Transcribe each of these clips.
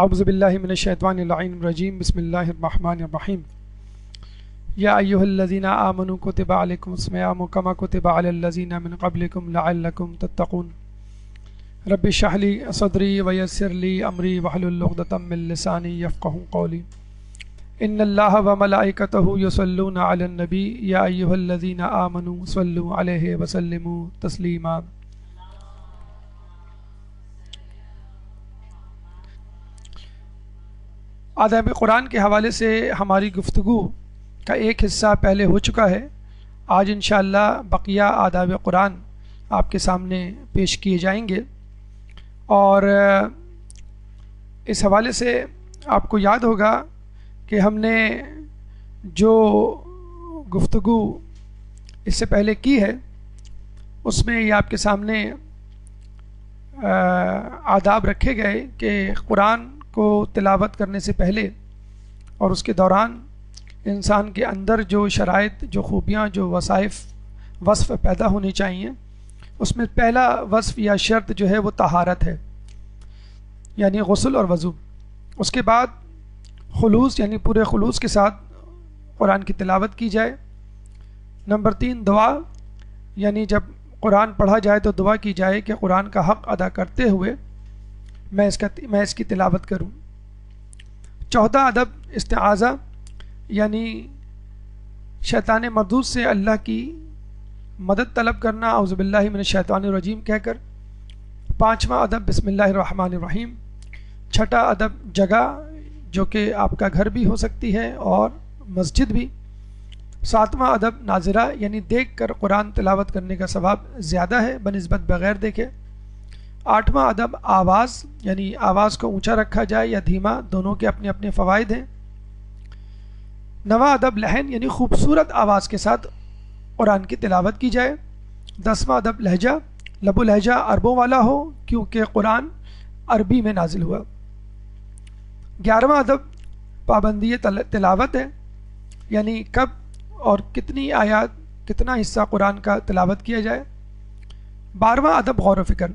اعوذ باللہ من الشیطان اللعین الرجیم بسم اللہ الرحمن الرحیم یا ایہا الذین آمنوا کتب علیکم الصیام کما کتب علی الذین من قبلکم لعلکم تتقون رب اشرح لی صدری ویسر لی امری واحلل عقدۃ من لسانی یفقہوا قولی ان اللہ وملائکتہ یصلون علی النبی یا ایہا الذین آمنوا صلوا علیہ وسلموا تسلیما۔ آداب قرآن کے حوالے سے ہماری گفتگو کا ایک حصہ پہلے ہو چکا ہے۔ آج انشاءاللہ بقیہ آداب قرآن آپ کے سامنے پیش کیے جائیں گے، اور اس حوالے سے آپ کو یاد ہوگا کہ ہم نے جو گفتگو اس سے پہلے کی ہے اس میں یہ آپ کے سامنے آداب رکھے گئے کہ قرآن کو تلاوت کرنے سے پہلے اور اس کے دوران انسان کے اندر جو شرائط، جو خوبیاں، جو وصف پیدا ہونی چاہیے، اس میں پہلا وصف یا شرط جو ہے وہ طہارت ہے، یعنی غسل اور وضو۔ اس کے بعد خلوص، یعنی پورے خلوص کے ساتھ قرآن کی تلاوت کی جائے۔ نمبر 3 دعا، یعنی جب قرآن پڑھا جائے تو دعا کی جائے کہ قرآن کا حق ادا کرتے ہوئے میں اس کی تلاوت کروں۔ 14 ادب استعاذہ، یعنی شیطان مردود سے اللہ کی مدد طلب کرنا، اعوذ باللہ من الشیطان الرجیم کہہ کر۔ 5واں ادب بسم اللہ الرحمن الرحیم۔ 6واں ادب جگہ، جو کہ آپ کا گھر بھی ہو سکتی ہے اور مسجد بھی۔ 7واں ادب ناظرہ، یعنی دیکھ کر قرآن تلاوت کرنے کا ثواب زیادہ ہے بنسبت بغیر دیکھے۔ 8واں ادب آواز، یعنی آواز کو اونچا رکھا جائے یا دھیما، دونوں کے اپنے اپنے فوائد ہیں۔ 9واں ادب لحن، یعنی خوبصورت آواز کے ساتھ قرآن کی تلاوت کی جائے۔ 10واں ادب لہجہ، لب و لہجہ عربوں والا ہو کیونکہ قرآن عربی میں نازل ہوا۔ 11واں ادب پابندی تلاوت ہے، یعنی کب اور کتنی آیات، کتنا حصہ قرآن کا تلاوت کیا جائے۔ 12واں ادب غور و فکر،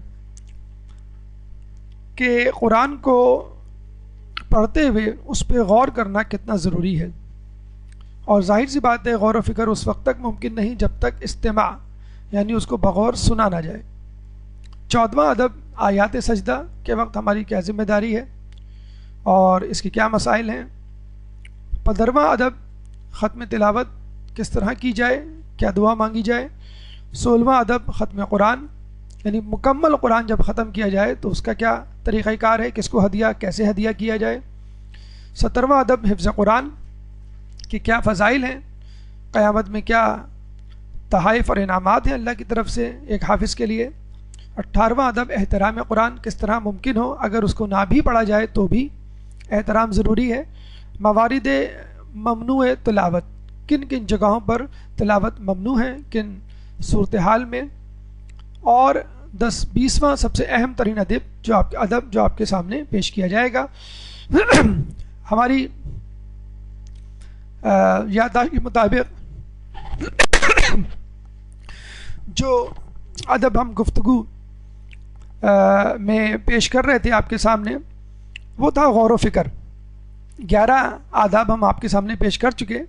کہ قرآن کو پڑھتے ہوئے اس پہ غور کرنا کتنا ضروری ہے، اور ظاہر سی بات ہے غور و فکر اس وقت تک ممکن نہیں جب تک استماع، یعنی اس کو بغور سنا نہ جائے۔ 14واں ادب آیات سجدہ کے وقت ہماری کیا ذمہ داری ہے اور اس کے کیا مسائل ہیں۔ 15واں ادب ختم تلاوت کس طرح کی جائے، کیا دعا مانگی جائے۔ 16واں ادب ختم قرآن، یعنی مکمل قرآن جب ختم کیا جائے تو اس کا کیا طریقہ کار ہے، کس کو ہدیہ، کیسے ہدیہ کیا جائے۔ 17واں ادب حفظ قرآن، کہ کیا فضائل ہیں، قیامت میں کیا تحائف اور انعامات ہیں اللہ کی طرف سے ایک حافظ کے لیے۔ 18واں ادب احترام قرآن، کس طرح ممکن ہو اگر اس کو نہ بھی پڑھا جائے تو بھی احترام ضروری ہے۔ موارد ممنوع تلاوت، کن کن جگہوں پر تلاوت ممنوع ہے، کن صورتحال میں۔ اور 20واں سب سے اہم ترین ادب جو آپ کے سامنے پیش کیا جائے گا۔ ہماری یادداشت کے مطابق جو ادب ہم گفتگو میں پیش کر رہے تھے آپ کے سامنے وہ تھا غور و فکر۔ 11 آداب ہم آپ کے سامنے پیش کر چکے۔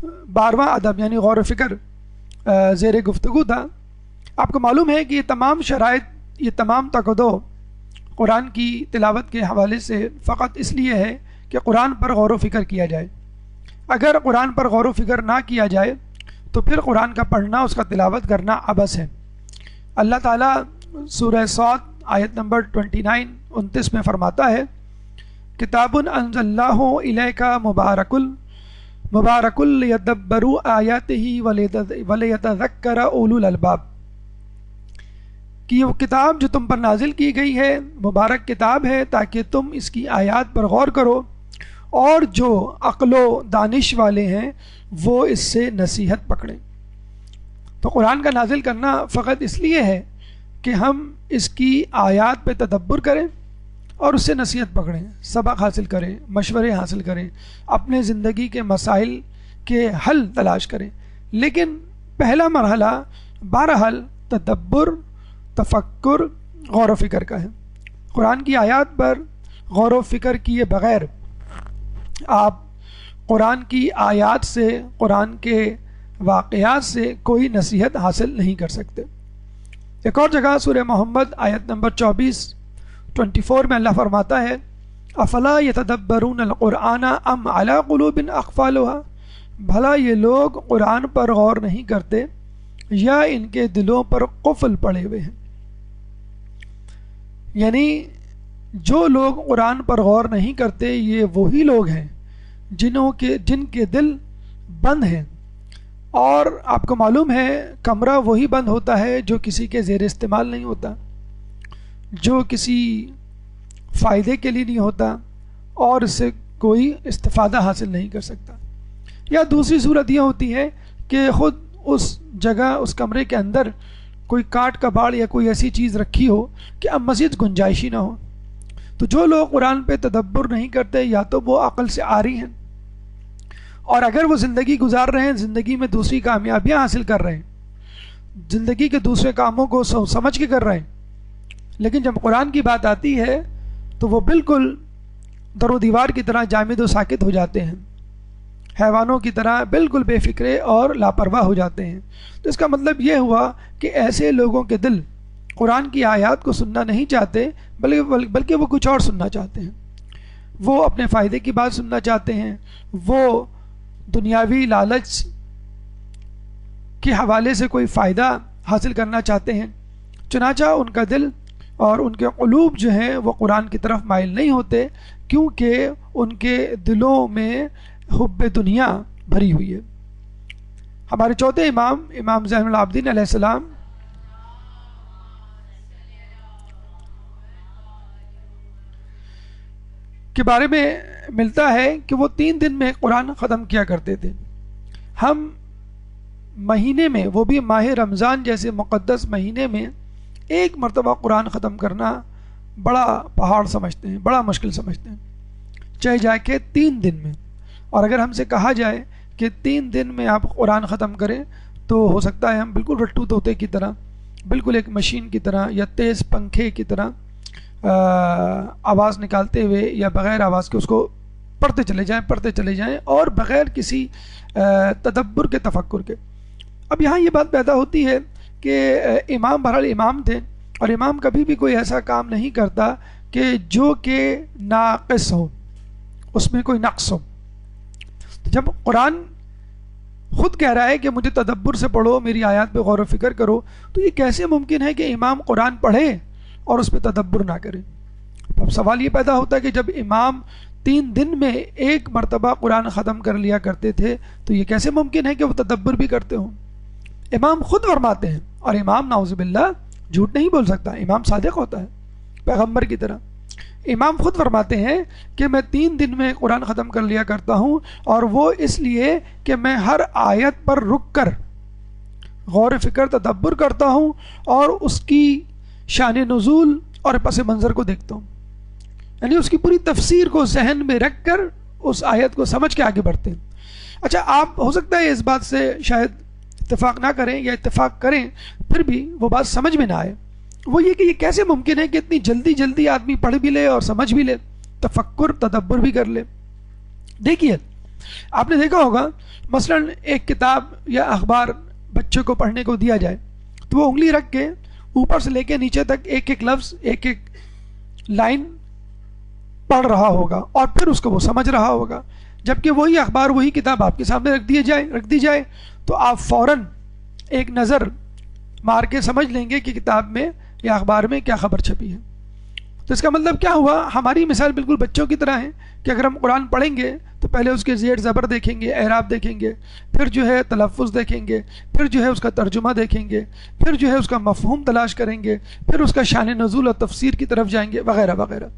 12واں ادب یعنی غور و فکر زیر گفتگو تھا۔ آپ کو معلوم ہے کہ یہ تمام شرائط، یہ تمام تقاضے قرآن کی تلاوت کے حوالے سے فقط اس لیے ہے کہ قرآن پر غور و فکر کیا جائے۔ اگر قرآن پر غور و فکر نہ کیا جائے تو پھر قرآن کا پڑھنا، اس کا تلاوت کرنا عبث ہے۔ اللہ تعالیٰ سورہ صاد آیت نمبر 29-29 میں فرماتا ہے، کتاب انزلناہ الیک مبارک لیدبروا آیاتہ ولیتذکر اولو الالباب، کہ وہ کتاب جو تم پر نازل کی گئی ہے مبارک کتاب ہے تاکہ تم اس کی آیات پر غور کرو، اور جو عقل و دانش والے ہیں وہ اس سے نصیحت پکڑیں۔ تو قرآن کا نازل کرنا فقط اس لیے ہے کہ ہم اس کی آیات پہ تدبر کریں اور اس سے نصیحت پکڑیں، سبق حاصل کریں، مشورے حاصل کریں، اپنے زندگی کے مسائل کے حل تلاش کریں۔ لیکن پہلا مرحلہ بہرحال تدبر، تفکر، غور و فکر کا ہے۔ قرآن کی آیات پر غور و فکر کیے بغیر آپ قرآن کی آیات سے، قرآن کے واقعات سے کوئی نصیحت حاصل نہیں کر سکتے۔ ایک اور جگہ سورہ محمد آیت نمبر 24 میں اللہ فرماتا ہے افلا یتدبرون القرآن ام علی قلوب اقفالها، بھلا یہ لوگ قرآن پر غور نہیں کرتے یا ان کے دلوں پر قفل پڑے ہوئے ہیں۔ یعنی جو لوگ قرآن پر غور نہیں کرتے یہ وہی لوگ ہیں جن کے دل بند ہیں، اور آپ کو معلوم ہے کمرہ وہی بند ہوتا ہے جو کسی کے زیر استعمال نہیں ہوتا، جو کسی فائدے کے لیے نہیں ہوتا اور اس سے کوئی استفادہ حاصل نہیں کر سکتا۔ یا دوسری صورت یہ ہوتی ہے کہ خود اس جگہ، اس کمرے کے اندر کوئی کاٹ کا باڑ یا کوئی ایسی چیز رکھی ہو کہ اب مزید گنجائشی نہ ہو۔ تو جو لوگ قرآن پہ تدبر نہیں کرتے یا تو وہ عقل سے عاری ہیں، اور اگر وہ زندگی گزار رہے ہیں، زندگی میں دوسری کامیابیاں حاصل کر رہے ہیں، زندگی کے دوسرے کاموں کو سمجھ کے کر رہے ہیں، لیکن جب قرآن کی بات آتی ہے تو وہ بالکل در و دیوار کی طرح جامد و ساکت ہو جاتے ہیں، حیوانوں کی طرح بالکل بے فکرے اور لاپرواہ ہو جاتے ہیں۔ تو اس کا مطلب یہ ہوا کہ ایسے لوگوں کے دل قرآن کی آیات کو سننا نہیں چاہتے، بلکہ وہ کچھ اور سننا چاہتے ہیں، وہ اپنے فائدے کی بات سننا چاہتے ہیں، وہ دنیاوی لالچ کے حوالے سے کوئی فائدہ حاصل کرنا چاہتے ہیں، چنانچہ ان کا دل اور ان کے قلوب جو ہیں وہ قرآن کی طرف مائل نہیں ہوتے، کیونکہ ان کے دلوں میں حب دنیا بھری ہوئی ہے۔ ہمارے چوتھے امام زین العابدین علیہ السلام کے بارے میں ملتا ہے کہ وہ 3 دن میں قرآن ختم کیا کرتے تھے۔ ہم مہینے میں، وہ بھی ماہ رمضان جیسے مقدس مہینے میں، ایک مرتبہ قرآن ختم کرنا بڑا پہاڑ سمجھتے ہیں، بڑا مشکل سمجھتے ہیں، چاہے جائے کہ 3 دن میں۔ اور اگر ہم سے کہا جائے کہ 3 دن میں آپ قرآن ختم کریں تو ہو سکتا ہے ہم بالکل رٹو طوطے کی طرح، بالکل ایک مشین کی طرح یا تیز پنکھے کی طرح آواز نکالتے ہوئے یا بغیر آواز کے اس کو پڑھتے چلے جائیں اور بغیر کسی تدبر کے، تفکر کے۔ اب یہاں یہ بات پیدا ہوتی ہے کہ امام بہرحال امام تھے، اور امام کبھی بھی کوئی ایسا کام نہیں کرتا کہ جو کہ ناقص ہو، اس میں کوئی نقص ہو۔ جب قرآن خود کہہ رہا ہے کہ مجھے تدبر سے پڑھو، میری آیات پہ غور و فکر کرو، تو یہ کیسے ممکن ہے کہ امام قرآن پڑھے اور اس پہ تدبر نہ کرے؟ اب سوال یہ پیدا ہوتا ہے کہ جب امام 3 دن میں ایک مرتبہ قرآن ختم کر لیا کرتے تھے تو یہ کیسے ممکن ہے کہ وہ تدبر بھی کرتے ہوں؟ امام خود فرماتے ہیں، اور امام نعوذ باللہ جھوٹ نہیں بول سکتا، امام صادق ہوتا ہے پیغمبر کی طرح۔ امام خود فرماتے ہیں کہ میں 3 دن میں قرآن ختم کر لیا کرتا ہوں، اور وہ اس لیے کہ میں ہر آیت پر رک کر غور و فکر، تدبر کرتا ہوں اور اس کی شان نزول اور پس منظر کو دیکھتا ہوں، یعنی اس کی پوری تفسیر کو ذہن میں رکھ کر اس آیت کو سمجھ کے آگے بڑھتے ہیں۔ اچھا، آپ ہو سکتا ہے اس بات سے شاید اتفاق نہ کریں یا اتفاق کریں، پھر بھی وہ بات سمجھ میں نہ آئے۔ وہ یہ کہ یہ کیسے ممکن ہے کہ اتنی جلدی آدمی پڑھ بھی لے اور سمجھ بھی لے، تفکر، تدبر بھی کر لے۔ دیکھیے، آپ نے دیکھا ہوگا مثلا ایک کتاب یا اخبار بچے کو پڑھنے کو دیا جائے تو وہ انگلی رکھ کے اوپر سے لے کے نیچے تک ایک ایک لفظ، ایک ایک لائن پڑھ رہا ہوگا اور پھر اس کو وہ سمجھ رہا ہوگا، جبکہ وہی اخبار، وہی کتاب آپ کے سامنے رکھ دی جائے تو آپ فوراً ایک نظر مار کے سمجھ لیں گے کہ کتاب میں یا اخبار میں کیا خبر چھپی ہے۔ تو اس کا مطلب کیا ہوا؟ ہماری مثال بالکل بچوں کی طرح ہے کہ اگر ہم قرآن پڑھیں گے تو پہلے اس کے زیر زبر دیکھیں گے، اعراب دیکھیں گے، پھر جو ہے تلفظ دیکھیں گے، پھر جو ہے اس کا ترجمہ دیکھیں گے، پھر جو ہے اس کا مفہوم تلاش کریں گے، پھر اس کا شان نزول اور تفسیر کی طرف جائیں گے، وغیرہ وغیرہ۔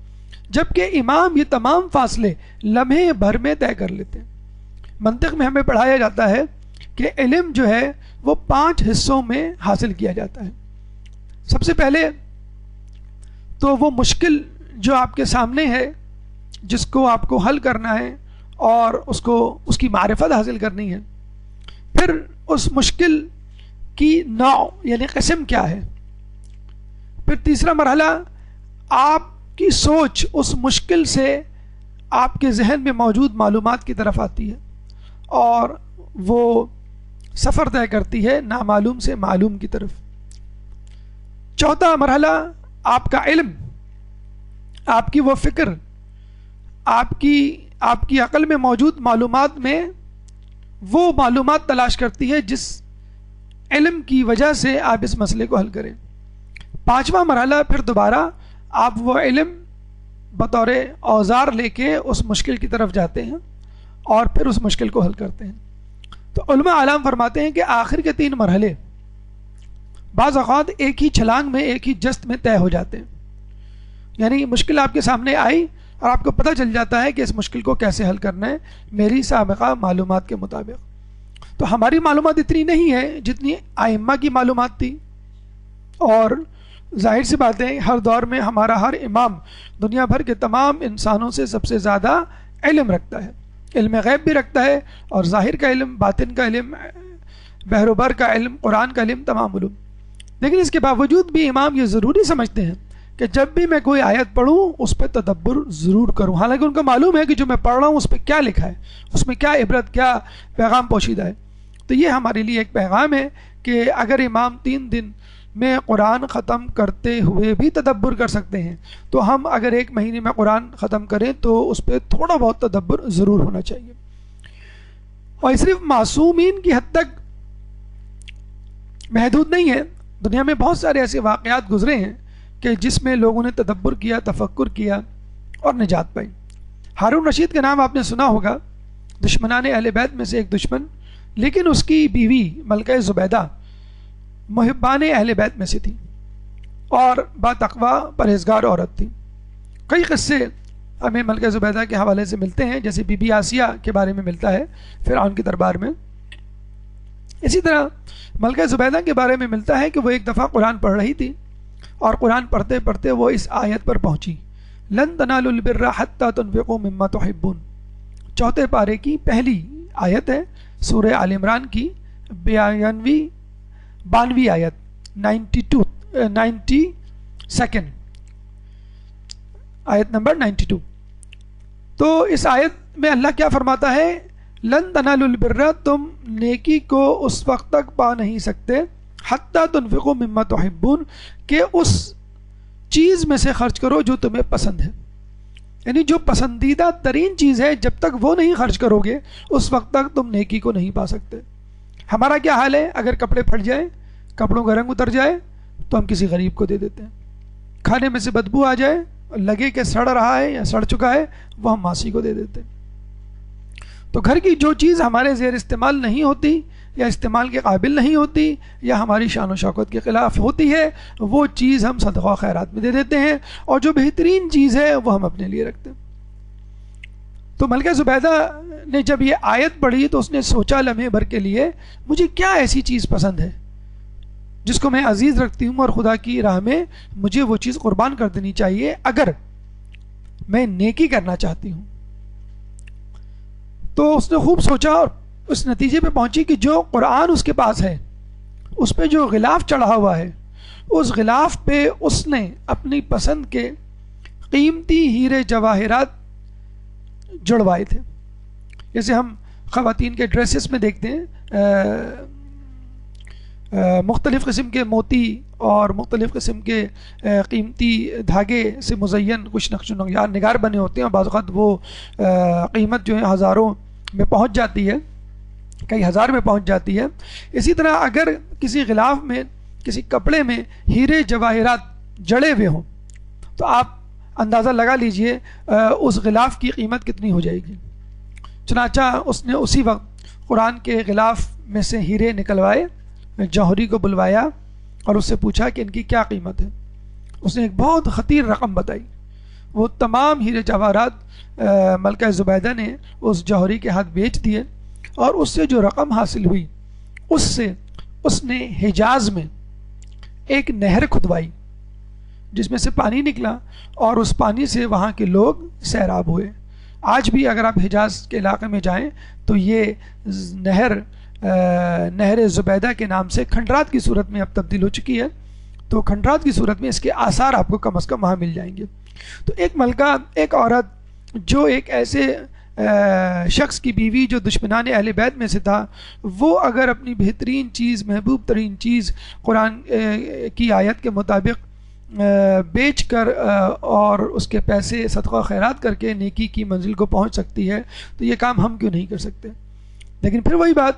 جبکہ امام یہ تمام فاصلے لمحے بھر میں طے کر لیتے ہیں۔ منطق میں ہمیں پڑھایا جاتا ہے کہ علم جو ہے وہ 5 حصوں میں حاصل کیا جاتا ہے۔ سب سے پہلے تو وہ مشکل جو آپ کے سامنے ہے، جس کو آپ کو حل کرنا ہے اور اس کی معرفت حاصل کرنی ہے۔ پھر اس مشکل کی نوع یعنی قسم کیا ہے۔ پھر تیسرا مرحلہ، آپ کی سوچ اس مشکل سے آپ کے ذہن میں موجود معلومات کی طرف آتی ہے اور وہ سفر طے کرتی ہے نامعلوم سے معلوم کی طرف۔ چوتھا مرحلہ آپ کا علم، آپ کی وہ فکر، آپ کی عقل میں موجود معلومات میں وہ معلومات تلاش کرتی ہے جس علم کی وجہ سے آپ اس مسئلے کو حل کریں۔ پانچواں مرحلہ پھر دوبارہ آپ وہ علم بطور اوزار لے کے اس مشکل کی طرف جاتے ہیں اور پھر اس مشکل کو حل کرتے ہیں۔ تو علماء اعلام فرماتے ہیں کہ آخر کے 3 مرحلے بعض اوقات ایک ہی چھلانگ میں، ایک ہی جست میں طے ہو جاتے ہیں۔ یعنی مشکل آپ کے سامنے آئی اور آپ کو پتہ چل جاتا ہے کہ اس مشکل کو کیسے حل کرنا ہے میری سابقہ معلومات کے مطابق۔ تو ہماری معلومات اتنی نہیں ہے جتنی ائمہ کی معلومات تھی، اور ظاہر سی بات ہے ہر دور میں ہمارا ہر امام دنیا بھر کے تمام انسانوں سے سب سے زیادہ علم رکھتا ہے، علم غیب بھی رکھتا ہے اور ظاہر کا علم، باطن کا علم، بحر و بر کا علم، قرآن کا علم، تمام علوم۔ لیکن اس کے باوجود بھی امام یہ ضروری سمجھتے ہیں کہ جب بھی میں کوئی آیت پڑھوں اس پہ تدبر ضرور کروں، حالانکہ ان کو معلوم ہے کہ جو میں پڑھ رہا ہوں اس پہ کیا لکھا ہے، اس میں کیا عبرت، کیا پیغام پوشیدہ ہے۔ تو یہ ہمارے لیے ایک پیغام ہے کہ اگر امام 3 دن میں قرآن ختم کرتے ہوئے بھی تدبر کر سکتے ہیں تو ہم اگر 1 مہینے میں قرآن ختم کریں تو اس پہ تھوڑا بہت تدبر ضرور ہونا چاہیے۔ اور صرف معصومین کی حد تک محدود نہیں ہے، دنیا میں بہت سارے ایسے واقعات گزرے ہیں کہ جس میں لوگوں نے تدبر کیا، تفکر کیا اور نجات پائی۔ ہارون رشید کا نام آپ نے سنا ہوگا، دشمنان اہل بیت میں سے ایک دشمن، لیکن اس کی بیوی ملکہ زبیدہ محبان اہل بیت میں سے تھی اور باتقویٰ پرہیزگار عورت تھی۔ کئی قصے ہمیں ملکہ زبیدہ کے حوالے سے ملتے ہیں، جیسے بی بی آسیہ کے بارے میں ملتا ہے فرعون کے دربار میں۔ اسی طرح ملکہ زبیدہ کے بارے میں ملتا ہے کہ وہ ایک دفعہ قرآن پڑھ رہی تھی اور قرآن پڑھتے پڑھتے وہ اس آیت پر پہنچی، لن تنالوا البر حتى تنفقوا مما تحبون۔ 4 پارے کی پہلی آیت ہے، سورہ آل عمران کی 92 آیت، 92 آیت نمبر 92۔ تو اس آیت میں اللہ کیا فرماتا ہے؟ لن تنالوا البر، تم نیکی کو اس وقت تک پا نہیں سکتے، حتی تنفقوا مما تحبون، کہ اس چیز میں سے خرچ کرو جو تمہیں پسند ہے۔ یعنی جو پسندیدہ ترین چیز ہے جب تک وہ نہیں خرچ کرو گے اس وقت تک تم نیکی کو نہیں پا سکتے۔ ہمارا کیا حال ہے؟ اگر کپڑے پھٹ جائیں، کپڑوں کا رنگ اتر جائے تو ہم کسی غریب کو دے دیتے ہیں، کھانے میں سے بدبو آ جائے، لگے کہ سڑ رہا ہے یا سڑ چکا ہے، وہ ہم ماسی کو دے دیتے ہیں۔ تو گھر کی جو چیز ہمارے زیر استعمال نہیں ہوتی یا استعمال کے قابل نہیں ہوتی یا ہماری شان و شوکت کے خلاف ہوتی ہے وہ چیز ہم صدقہ و خیرات میں دے دیتے ہیں، اور جو بہترین چیز ہے وہ ہم اپنے لیے رکھتے ہیں۔ تو ملکہ زبیدہ نے جب یہ آیت پڑھی تو اس نے سوچا لمحے بھر کے لیے، مجھے کیا ایسی چیز پسند ہے جس کو میں عزیز رکھتی ہوں اور خدا کی راہ میں مجھے وہ چیز قربان کر دینی چاہیے اگر میں نیکی کرنا چاہتی ہوں۔ تو اس نے خوب سوچا اور اس نتیجے پہ پہنچی کہ جو قرآن اس کے پاس ہے اس پہ جو غلاف چڑھا ہوا ہے اس غلاف پہ اس نے اپنی پسند کے قیمتی ہیرے جواہرات جڑوائے تھے۔ جیسے ہم خواتین کے ڈریسز میں دیکھتے ہیں مختلف قسم کے موتی اور مختلف قسم کے قیمتی دھاگے سے مزین کچھ نقش و نگار بنے ہوتے ہیں، اور بعض اوقات وہ قیمت جو ہے ہزاروں میں پہنچ جاتی ہے، کئی ہزار میں پہنچ جاتی ہے۔ اسی طرح اگر کسی غلاف میں، کسی کپڑے میں ہیرے جواہرات جڑے ہوئے ہوں تو آپ اندازہ لگا لیجئے اس غلاف کی قیمت کتنی ہو جائے گی۔ چنانچہ اس نے اسی وقت قرآن کے غلاف میں سے ہیرے نکلوائے، جوہری کو بلوایا اور اس سے پوچھا کہ ان کی کیا قیمت ہے۔ اس نے ایک بہت خطیر رقم بتائی۔ وہ تمام ہیرے جواہرات ملکہ زبیدہ نے اس جوہری کے ہاتھ بیچ دیے، اور اس سے جو رقم حاصل ہوئی اس سے اس نے حجاز میں ایک نہر کھدوائی جس میں سے پانی نکلا، اور اس پانی سے وہاں کے لوگ سیراب ہوئے۔ آج بھی اگر آپ حجاز کے علاقے میں جائیں تو یہ نہر زبیدہ کے نام سے کھنڈرات کی صورت میں اب تبدیل ہو چکی ہے، تو کھنڈرات کی صورت میں اس کے آثار آپ کو کم از کم وہاں مل جائیں گے۔ تو ایک ملکہ، ایک عورت جو ایک ایسے شخص کی بیوی جو دشمنان اہل بیت میں سے تھا، وہ اگر اپنی بہترین چیز، محبوب ترین چیز قرآن کی آیت کے مطابق بیچ کر اور اس کے پیسے صدقہ خیرات کر کے نیکی کی منزل کو پہنچ سکتی ہے، تو یہ کام ہم کیوں نہیں کر سکتے؟ لیکن پھر وہی بات،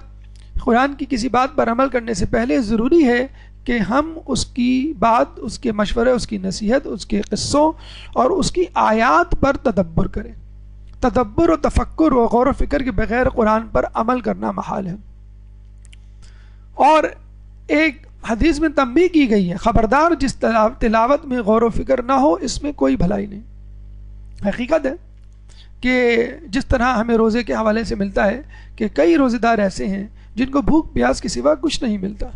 قرآن کی کسی بات پر عمل کرنے سے پہلے ضروری ہے کہ ہم اس کی بات، اس کے مشورے، اس کی نصیحت، اس کے قصوں اور اس کی آیات پر تدبر کریں۔ تدبر و تفکر و غور و فکر کے بغیر قرآن پر عمل کرنا محال ہے۔ اور ایک حدیث میں تنبیہ کی گئی ہے، خبردار جس تلاوت میں غور و فکر نہ ہو اس میں کوئی بھلائی نہیں۔ حقیقت ہے کہ جس طرح ہمیں روزے کے حوالے سے ملتا ہے کہ کئی روزے دار ایسے ہیں جن کو بھوک پیاس کے سوا کچھ نہیں ملتا،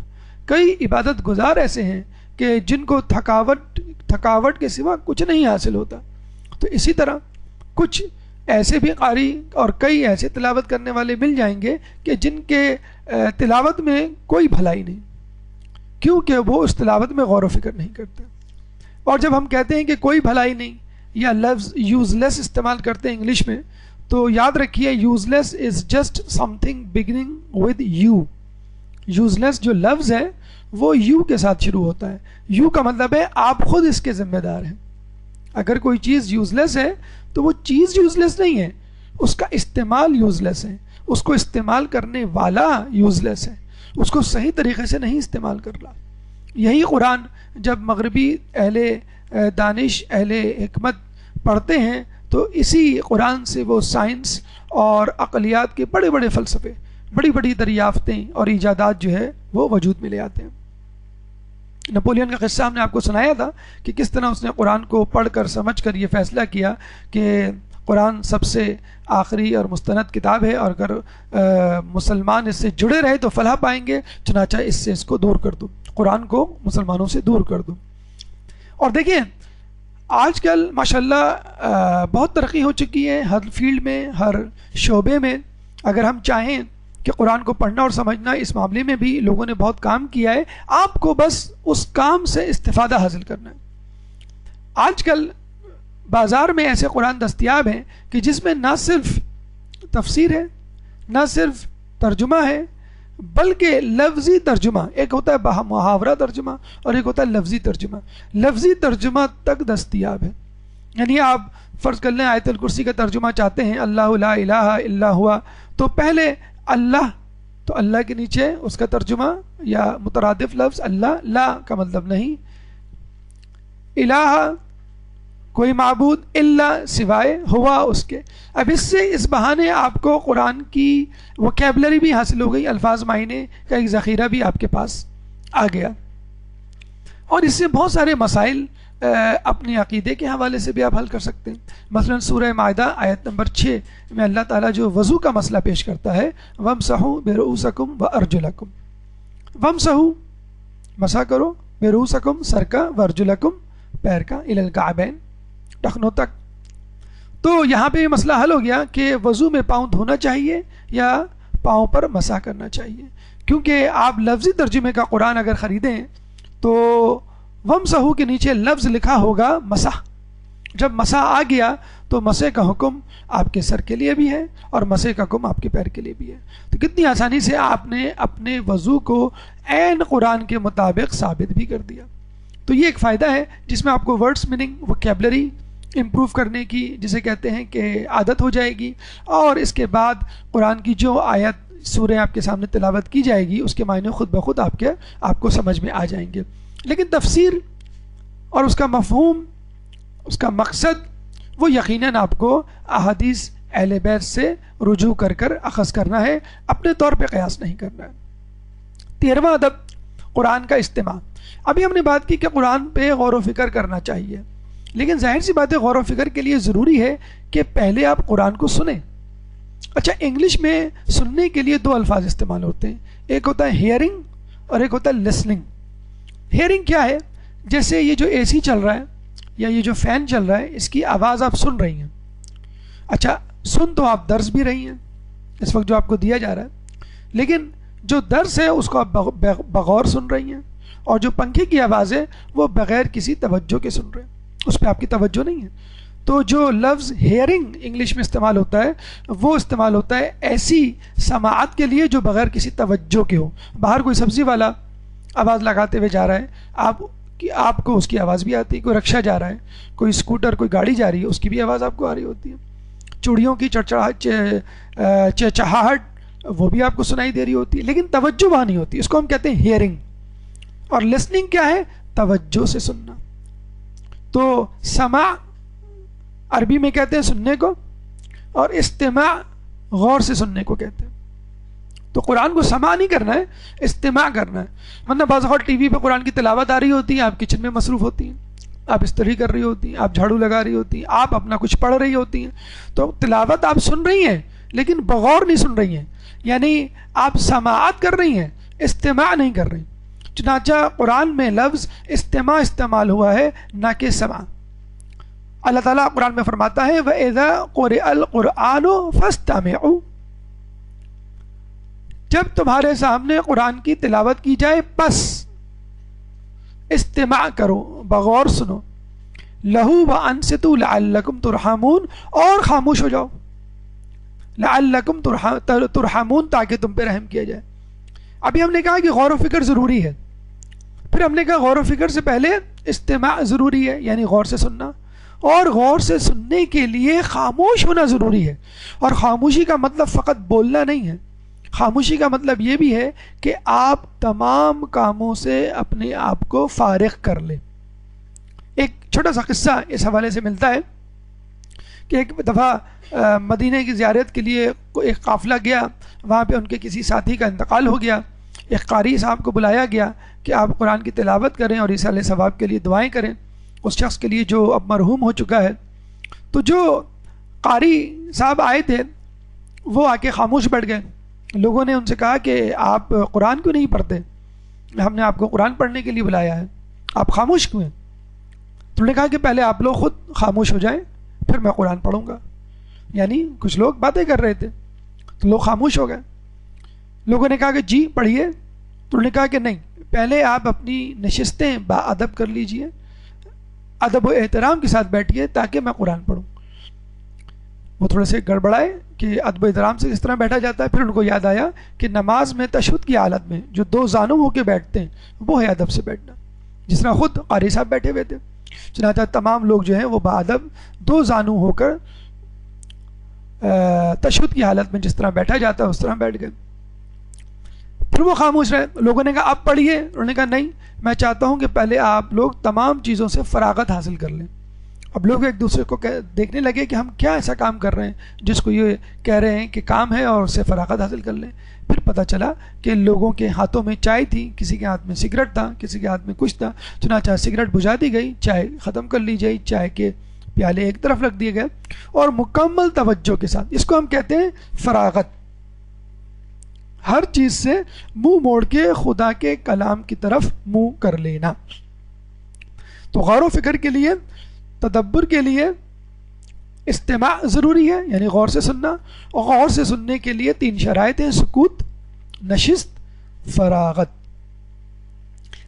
کئی عبادت گزار ایسے ہیں کہ جن کو تھکاوٹ کے سوا کچھ نہیں حاصل ہوتا، تو اسی طرح کچھ ایسے بھی قاری اور کئی ایسے تلاوت کرنے والے مل جائیں گے کہ جن کے تلاوت میں کوئی بھلائی نہیں، کیونکہ وہ اس تلاوت میں غور و فکر نہیں کرتے۔ اور جب ہم کہتے ہیں کہ کوئی بھلائی نہیں یا لفظ یوز لیس استعمال کرتے ہیں انگلش میں، تو یاد رکھیے useless is just something beginning with you. Useless جو لفظ ہے وہ یو کے ساتھ شروع ہوتا ہے، یو کا مطلب ہے آپ خود اس کے ذمہ دار ہیں۔ اگر کوئی چیز یوز لیس ہے تو وہ چیز یوز لیس نہیں ہے، اس کا استعمال یوز لیس ہے، اس کو استعمال کرنے والا یوز لیس ہے، اس کو صحیح طریقے سے نہیں استعمال کر رہا۔ یہی قرآن جب مغربی اہل دانش، اہل حکمت پڑھتے ہیں تو اسی قرآن سے وہ سائنس اور عقلیات کے بڑے بڑے فلسفے، بڑی بڑی دریافتیں اور ایجادات جو ہے وہ وجود میں لے آتے ہیں۔ نپولین کا قصہ ہم نے آپ کو سنایا تھا کہ کس طرح اس نے قرآن کو پڑھ کر سمجھ کر یہ فیصلہ کیا کہ قرآن سب سے آخری اور مستند کتاب ہے، اور اگر مسلمان اس سے جڑے رہے تو فلاح پائیں گے، چنانچہ اس سے اس کو دور کر دو، قرآن کو مسلمانوں سے دور کر دو۔ اور دیکھیں آج کل ماشاءاللہ بہت ترقی ہو چکی ہے ہر فیلڈ میں، ہر شعبے میں۔ اگر ہم چاہیں کہ قرآن کو پڑھنا اور سمجھنا، اس معاملے میں بھی لوگوں نے بہت کام کیا ہے، آپ کو بس اس کام سے استفادہ حاصل کرنا ہے۔ آج کل بازار میں ایسے قرآن دستیاب ہیں کہ جس میں نہ صرف تفسیر ہے، نہ صرف ترجمہ ہے، بلکہ لفظی ترجمہ، ایک ہوتا ہے محاورہ ترجمہ اور ایک ہوتا ہے لفظی ترجمہ، لفظی ترجمہ تک دستیاب ہے۔ یعنی آپ فرض کر لیں آیت الکرسی کا ترجمہ چاہتے ہیں، اللہ لا الہ الا ہوا، تو پہلے اللہ، تو اللہ کے نیچے اس کا ترجمہ یا مترادف لفظ اللہ، لا کا مطلب نہیں، الہ کوئی معبود، الا سوائے، ہوا اس کے۔ اب اس سے اس بہانے آپ کو قرآن کی وکیبلری بھی حاصل ہو گئی، الفاظ معنی کا ایک ذخیرہ بھی آپ کے پاس آ گیا، اور اس سے بہت سارے مسائل اپنے عقیدے کے حوالے سے بھی آپ حل کر سکتے ہیں۔ مثلا سورہ مائدہ آیت نمبر 6 میں اللہ تعالیٰ جو وضو کا مسئلہ پیش کرتا ہے، وَامْسَحُوا بِرُؤُوسَكُمْ وَأَرْجُلَكُمْ، وَامْسَحُوا مسح کرو، بِرُؤُوسَكُمْ سر کا، وَأَرْجُلَكُمْ پیر کا، إِلَى الْكَعْبَيْن ٹخنوں تک۔ تو یہاں پہ یہ مسئلہ حل ہو گیا کہ وضو میں پاؤں دھونا چاہیے یا پاؤں پر مسح کرنا چاہیے، کیونکہ آپ لفظی ترجمے کا قرآن اگر خریدیں تو وَامْسَحُوا کے نیچے لفظ لکھا ہوگا مسح، جب مسح آ گیا تو مسح کا حکم آپ کے سر کے لیے بھی ہے اور مسح کا حکم آپ کے پیر کے لیے بھی ہے۔ تو کتنی آسانی سے آپ نے اپنے وضو کو عین قرآن کے مطابق ثابت بھی کر دیا۔ تو یہ ایک فائدہ ہے جس میں آپ کو ورڈز میننگ، وکیبلری امپروو کرنے کی جسے کہتے ہیں کہ عادت ہو جائے گی، اور اس کے بعد قرآن کی جو آیت سورہ آپ کے سامنے تلاوت کی جائے گی اس کے معنی خود بخود آپ کو سمجھ میں آ جائیں گے۔ لیکن تفسیر اور اس کا مفہوم، اس کا مقصد، وہ یقیناً آپ کو احادیث اہل بیت سے رجوع کر کر اخذ کرنا ہے، اپنے طور پہ قیاس نہیں کرنا ہے۔ 13واں ادب قرآن کا استماع۔ ابھی ہم نے بات کی کہ قرآن پہ غور و فکر کرنا چاہیے، لیکن ظاہر سی بات ہے غور و فکر کے لیے ضروری ہے کہ پہلے آپ قرآن کو سنیں۔ اچھا، انگلش میں سننے کے لیے 2 الفاظ استعمال ہوتے ہیں، ایک ہوتا ہے ہیئرنگ اور ایک ہوتا ہے لسننگ۔ ہیئرنگ کیا ہے؟ جیسے یہ جو اے سی چل رہا ہے یا یہ جو فین چل رہا ہے، اس کی آواز آپ سن رہی ہیں۔ اچھا، سن تو آپ درس بھی رہی ہیں اس وقت جو آپ کو دیا جا رہا ہے، لیکن جو درس ہے اس کو آپ بغور سن رہی ہیں، اور جو پنکھے کی آواز ہے وہ بغیر کسی توجہ کے سن رہے ہیں۔ اس پہ آپ کی توجہ نہیں ہے. تو جو لفظ ہیئرنگ انگلش میں استعمال ہوتا ہے وہ استعمال ہوتا ہے ایسی سماعت کے لیے جو بغیر کسی توجہ کے ہو. باہر کوئی سبزی والا آواز لگاتے ہوئے جا رہا ہے, آپ کو اس کی آواز بھی آتی ہے. کوئی رکشہ جا رہا ہے, کوئی اسکوٹر, کوئی گاڑی جا رہی ہے, اس کی بھی آواز آپ کو آ رہی ہوتی ہے. چوڑیوں کی چہچہاہٹ وہ بھی آپ کو سنائی دے رہی ہوتی ہے, لیکن توجہ وہاں نہیں ہوتی. اس کو ہم کہتے ہیں ہیئرنگ. اور لسننگ کیا ہے؟ توجہ سے سننا. تو سماع عربی میں کہتے ہیں سننے کو, اور استماع غور سے سننے کو کہتے ہیں. تو قرآن کو سماع نہیں کرنا ہے, استماع کرنا ہے. ورنہ بعض اوقات ٹی وی پہ قرآن کی تلاوت آ رہی ہوتی ہے, آپ کچن میں مصروف ہوتی ہیں, آپ استری کر رہی ہوتی ہیں, آپ جھاڑو لگا رہی ہوتی ہیں, آپ اپنا کچھ پڑھ رہی ہوتی ہیں. تو تلاوت آپ سن رہی ہیں لیکن بغور نہیں سن رہی ہیں, یعنی آپ سماعت کر رہی ہیں, استماع نہیں کر رہی. چنانچہ قرآن میں لفظ استماع استعمال ہوا ہے, نہ کہ سماع. اللہ تعالیٰ قرآن میں فرماتا ہے وَإِذَا قُرِئَ الْقُرْآنُ فَاسْتَمِعُوا, جب تمہارے سامنے قرآن کی تلاوت کی جائے بس استماع کرو, بغور سنو. لَهُ وَأَنصِتُوا لَعَلَّكُمْ تُرْحَمُونَ, اور خاموش ہو جاؤ. لَعَلَّكُمْ تُرْحَمُونَ, تاکہ تم پہ رحم کیا جائے. ابھی ہم نے کہا کہ غور و فکر ضروری ہے, پھر ہم نے کہا غور و فکر سے پہلے استماع ضروری ہے, یعنی غور سے سننا. اور غور سے سننے کے لیے خاموش ہونا ضروری ہے. اور خاموشی کا مطلب فقط بولنا نہیں ہے, خاموشی کا مطلب یہ بھی ہے کہ آپ تمام کاموں سے اپنے آپ کو فارغ کر لیں. ایک چھوٹا سا قصہ اس حوالے سے ملتا ہے کہ ایک دفعہ مدینہ کی زیارت کے لیے ایک قافلہ گیا, وہاں پہ ان کے کسی ساتھی کا انتقال ہو گیا. ایک قاری صاحب کو بلایا گیا کہ آپ قرآن کی تلاوت کریں اور ایصال ثواب کے لیے دعائیں کریں اس شخص کے لیے جو اب مرحوم ہو چکا ہے. تو جو قاری صاحب آئے تھے وہ آ کے خاموش بیٹھ گئے. لوگوں نے ان سے کہا کہ آپ قرآن کیوں نہیں پڑھتے, ہم نے آپ کو قرآن پڑھنے کے لیے بلایا ہے, آپ خاموش کیوں ہیں؟ تو انہوں نے کہا کہ پہلے آپ لوگ خود خاموش ہو جائیں پھر میں قرآن پڑھوں گا. یعنی کچھ لوگ باتیں کر رہے تھے تو لوگ خاموش ہو گئے. لوگوں نے کہا کہ جی پڑھیے. تو انہوں نے کہا کہ نہیں, پہلے آپ اپنی نشستیں با ادب کر لیجئے, ادب و احترام کے ساتھ بیٹھیے تاکہ میں قرآن پڑھوں. وہ تھوڑے سے گڑبڑائے کہ ادب و احترام سے اس طرح بیٹھا جاتا ہے. پھر ان کو یاد آیا کہ نماز میں تشہد کی حالت میں جو دو زانوں ہو کے بیٹھتے ہیں وہ ہے ادب سے بیٹھنا, جس طرح خود قاری صاحب بیٹھے ہوئے تھے. چنانچہ تمام لوگ جو ہیں وہ باادب دو زانوں ہو کر تشہد کی حالت میں جس طرح بیٹھا جاتا ہے اس طرح بیٹھ گئے. پھر وہ خاموش رہے. لوگوں نے کہا آپ پڑھیے. انہوں نے کہا نہیں, میں چاہتا ہوں کہ پہلے آپ لوگ تمام چیزوں سے فراغت حاصل کر لیں. اب لوگ ایک دوسرے کو دیکھنے لگے کہ ہم کیا ایسا کام کر رہے ہیں جس کو یہ کہہ رہے ہیں کہ کام ہے اور اس سے فراغت حاصل کر لیں. پھر پتہ چلا کہ لوگوں کے ہاتھوں میں چائے تھی, کسی کے ہاتھ میں سگریٹ تھا, کسی کے ہاتھ میں کچھ تھا. چنانچہ سگریٹ بجھا دی گئی, چائے ختم کر لی گئی, چائے کے پیالے ایک طرف رکھ دیے گئے اور مکمل توجہ کے ساتھ, اس کو ہم کہتے ہیں فراغت, ہر چیز سے منہ موڑ کے خدا کے کلام کی طرف منہ کر لینا. تو غور و فکر کے لیے, تدبر کے لیے استماع ضروری ہے, یعنی غور سے سننا. اور غور سے سننے کے لیے 3 شرائط ہیں: سکوت, نشست, فراغت.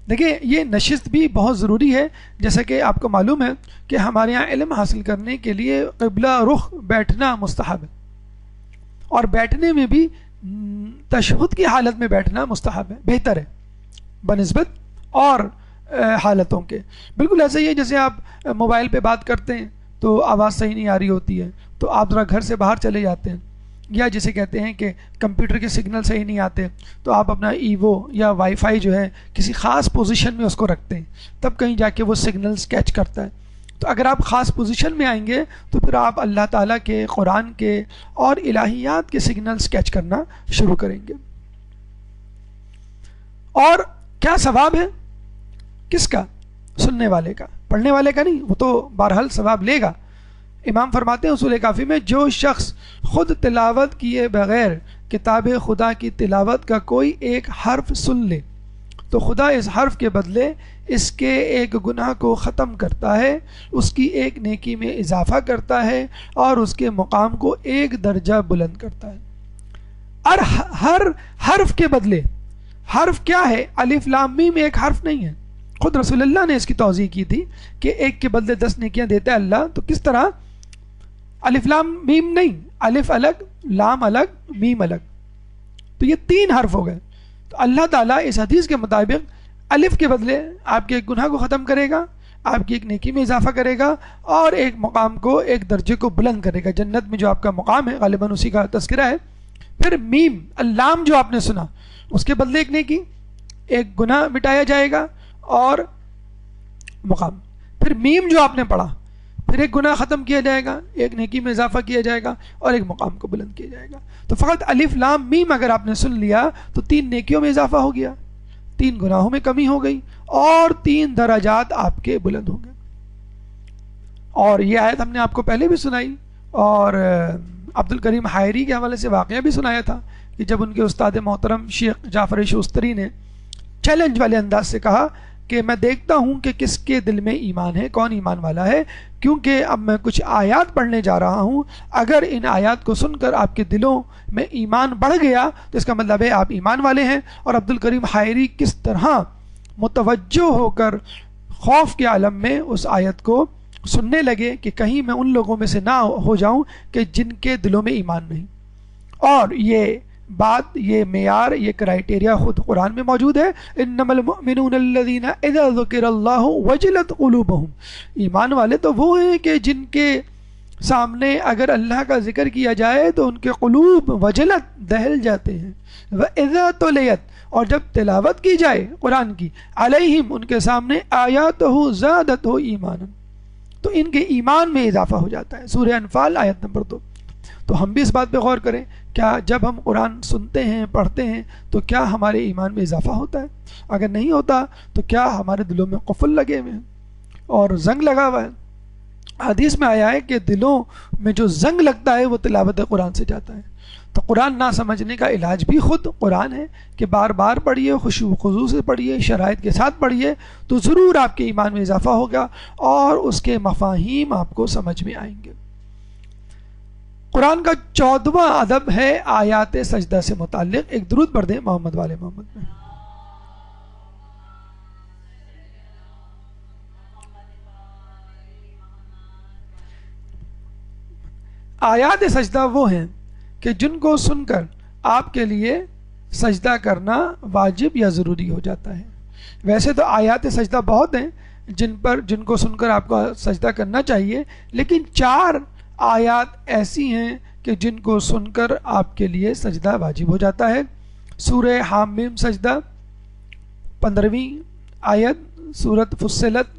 دیکھیں یہ نشست بھی بہت ضروری ہے. جیسا کہ آپ کو معلوم ہے کہ ہمارے یہاں علم حاصل کرنے کے لیے قبلہ رخ بیٹھنا مستحب ہے, اور بیٹھنے میں بھی تشہد کی حالت میں بیٹھنا مستحب ہے, بہتر ہے بنسبت اور حالتوں کے. بالکل ایسا ہی ہے جیسے آپ موبائل پہ بات کرتے ہیں تو آواز صحیح نہیں آ رہی ہوتی ہے تو آپ ذرا گھر سے باہر چلے جاتے ہیں, یا جسے کہتے ہیں کہ کمپیوٹر کے سگنل صحیح نہیں آتے تو آپ اپنا ایوو یا وائی فائی جو ہے کسی خاص پوزیشن میں اس کو رکھتے ہیں, تب کہیں جا کے وہ سگنلز کیچ کرتا ہے. تو اگر آپ خاص پوزیشن میں آئیں گے تو پھر آپ اللہ تعالیٰ کے, قرآن کے اور الہیات کے سگنلز کیچ کرنا شروع کریں گے. اور کیا ثواب ہے کس کا؟ سننے والے کا, پڑھنے والے کا نہیں, وہ تو بہرحال ثواب لے گا. امام فرماتے ہیں اصول کافی میں, جو شخص خود تلاوت کیے بغیر کتاب خدا کی تلاوت کا کوئی ایک حرف سن لے تو خدا اس حرف کے بدلے اس کے ایک گناہ کو ختم کرتا ہے, اس کی ایک نیکی میں اضافہ کرتا ہے اور اس کے مقام کو ایک درجہ بلند کرتا ہے. اور ہر حرف کے بدلے, حرف کیا ہے؟ الف لام میم ایک حرف نہیں ہے, خود رسول اللہ نے اس کی توضیح کی تھی کہ ایک کے بدلے 10 نیکیاں دیتا ہے اللہ، تو کس طرح؟ الف لام میم نہیں، الف الگ، لام الگ، میم الگ، تو یہ 3 حرف ہو گئے. تو اللہ تعالیٰ اس حدیث کے مطابق الف کے بدلے آپ کے ایک گناہ کو ختم کرے گا، آپ کی ایک نیکی میں اضافہ کرے گا، اور ایک مقام کو، ایک درجے کو بلند کرے گا. جنت میں جو آپ کا مقام ہے غالباً اسی کا تذکرہ ہے. پھر میم اللام جو آپ نے سنا، اس کے بدلے ایک نیکی، ایک گناہ مٹایا جائے گا اور مقام. پھر میم جو آپ نے پڑھا، پھر ایک گناہ ختم کیا جائے گا، ایک نیکی میں اضافہ کیا جائے گا اور ایک مقام کو بلند کیا جائے گا. تو فقط الف لام میم اگر آپ نے سن لیا تو 3 نیکیوں میں اضافہ ہو گیا، 3 گناہوں میں کمی ہو گئی، اور 3 درجات آپ کے بلند ہو گئے. اور یہ آیت ہم نے آپ کو پہلے بھی سنائی، اور عبد الکریم حائری کے حوالے سے واقعہ بھی سنایا تھا کہ جب ان کے استاد محترم شیخ جعفر شوستری نے چیلنج والے انداز سے کہا کہ میں دیکھتا ہوں کہ کس کے دل میں ایمان ہے، کون ایمان والا ہے، کیونکہ اب میں کچھ آیات پڑھنے جا رہا ہوں، اگر ان آیات کو سن کر آپ کے دلوں میں ایمان بڑھ گیا تو اس کا مطلب ہے آپ ایمان والے ہیں. اور عبد الکریم حائری کس طرح متوجہ ہو کر خوف کے عالم میں اس آیت کو سننے لگے کہ کہیں میں ان لوگوں میں سے نہ ہو جاؤں کہ جن کے دلوں میں ایمان نہیں. اور یہ بات، یہ معیار، یہ کرائٹیریا خود قرآن میں موجود ہے. انما المؤمنون الذین اذا ذکر اللہ وجلت قلوبہم، ایمان والے تو وہ ہیں کہ جن کے سامنے اگر اللہ کا ذکر کیا جائے تو ان کے قلوب وجلت، دہل جاتے ہیں. وَإِذَا تُلِيَتْ، اور جب تلاوت کی جائے قرآن کی، علیہم، ان کے سامنے، آیاتہ زادتہ ایمانا، تو ان کے ایمان میں اضافہ ہو جاتا ہے. سورہ انفال آیت نمبر 2. تو ہم بھی اس بات پہ غور کریں، کیا جب ہم قرآن سنتے ہیں، پڑھتے ہیں، تو کیا ہمارے ایمان میں اضافہ ہوتا ہے؟ اگر نہیں ہوتا تو کیا ہمارے دلوں میں قفل لگے ہوئے ہیں اور زنگ لگا ہوا ہے؟ حدیث میں آیا ہے کہ دلوں میں جو زنگ لگتا ہے وہ تلاوت قرآن سے جاتا ہے. تو قرآن نہ سمجھنے کا علاج بھی خود قرآن ہے کہ بار بار پڑھیے، خشوع و خضوع سے پڑھیے، شرائط کے ساتھ پڑھیے، تو ضرور آپ کے ایمان میں اضافہ ہوگا اور اس کے مفاہیم آپ کو سمجھ میں آئیں گے. قرآن کا 14واں ادب ہے آیات سجدہ سے متعلق. ایک درود پڑھ دیں محمد والے محمد میں. آیات سجدہ وہ ہیں کہ جن کو سن کر آپ کے لیے سجدہ کرنا واجب یا ضروری ہو جاتا ہے. ویسے تو آیات سجدہ بہت ہیں جن کو سن کر آپ کو سجدہ کرنا چاہیے، لیکن 4 آیات ایسی ہیں کہ جن کو سن کر آپ کے لیے سجدہ واجب ہو جاتا ہے. سورہ حامیم سجدہ 15ویں آیت، سورۃ فصلت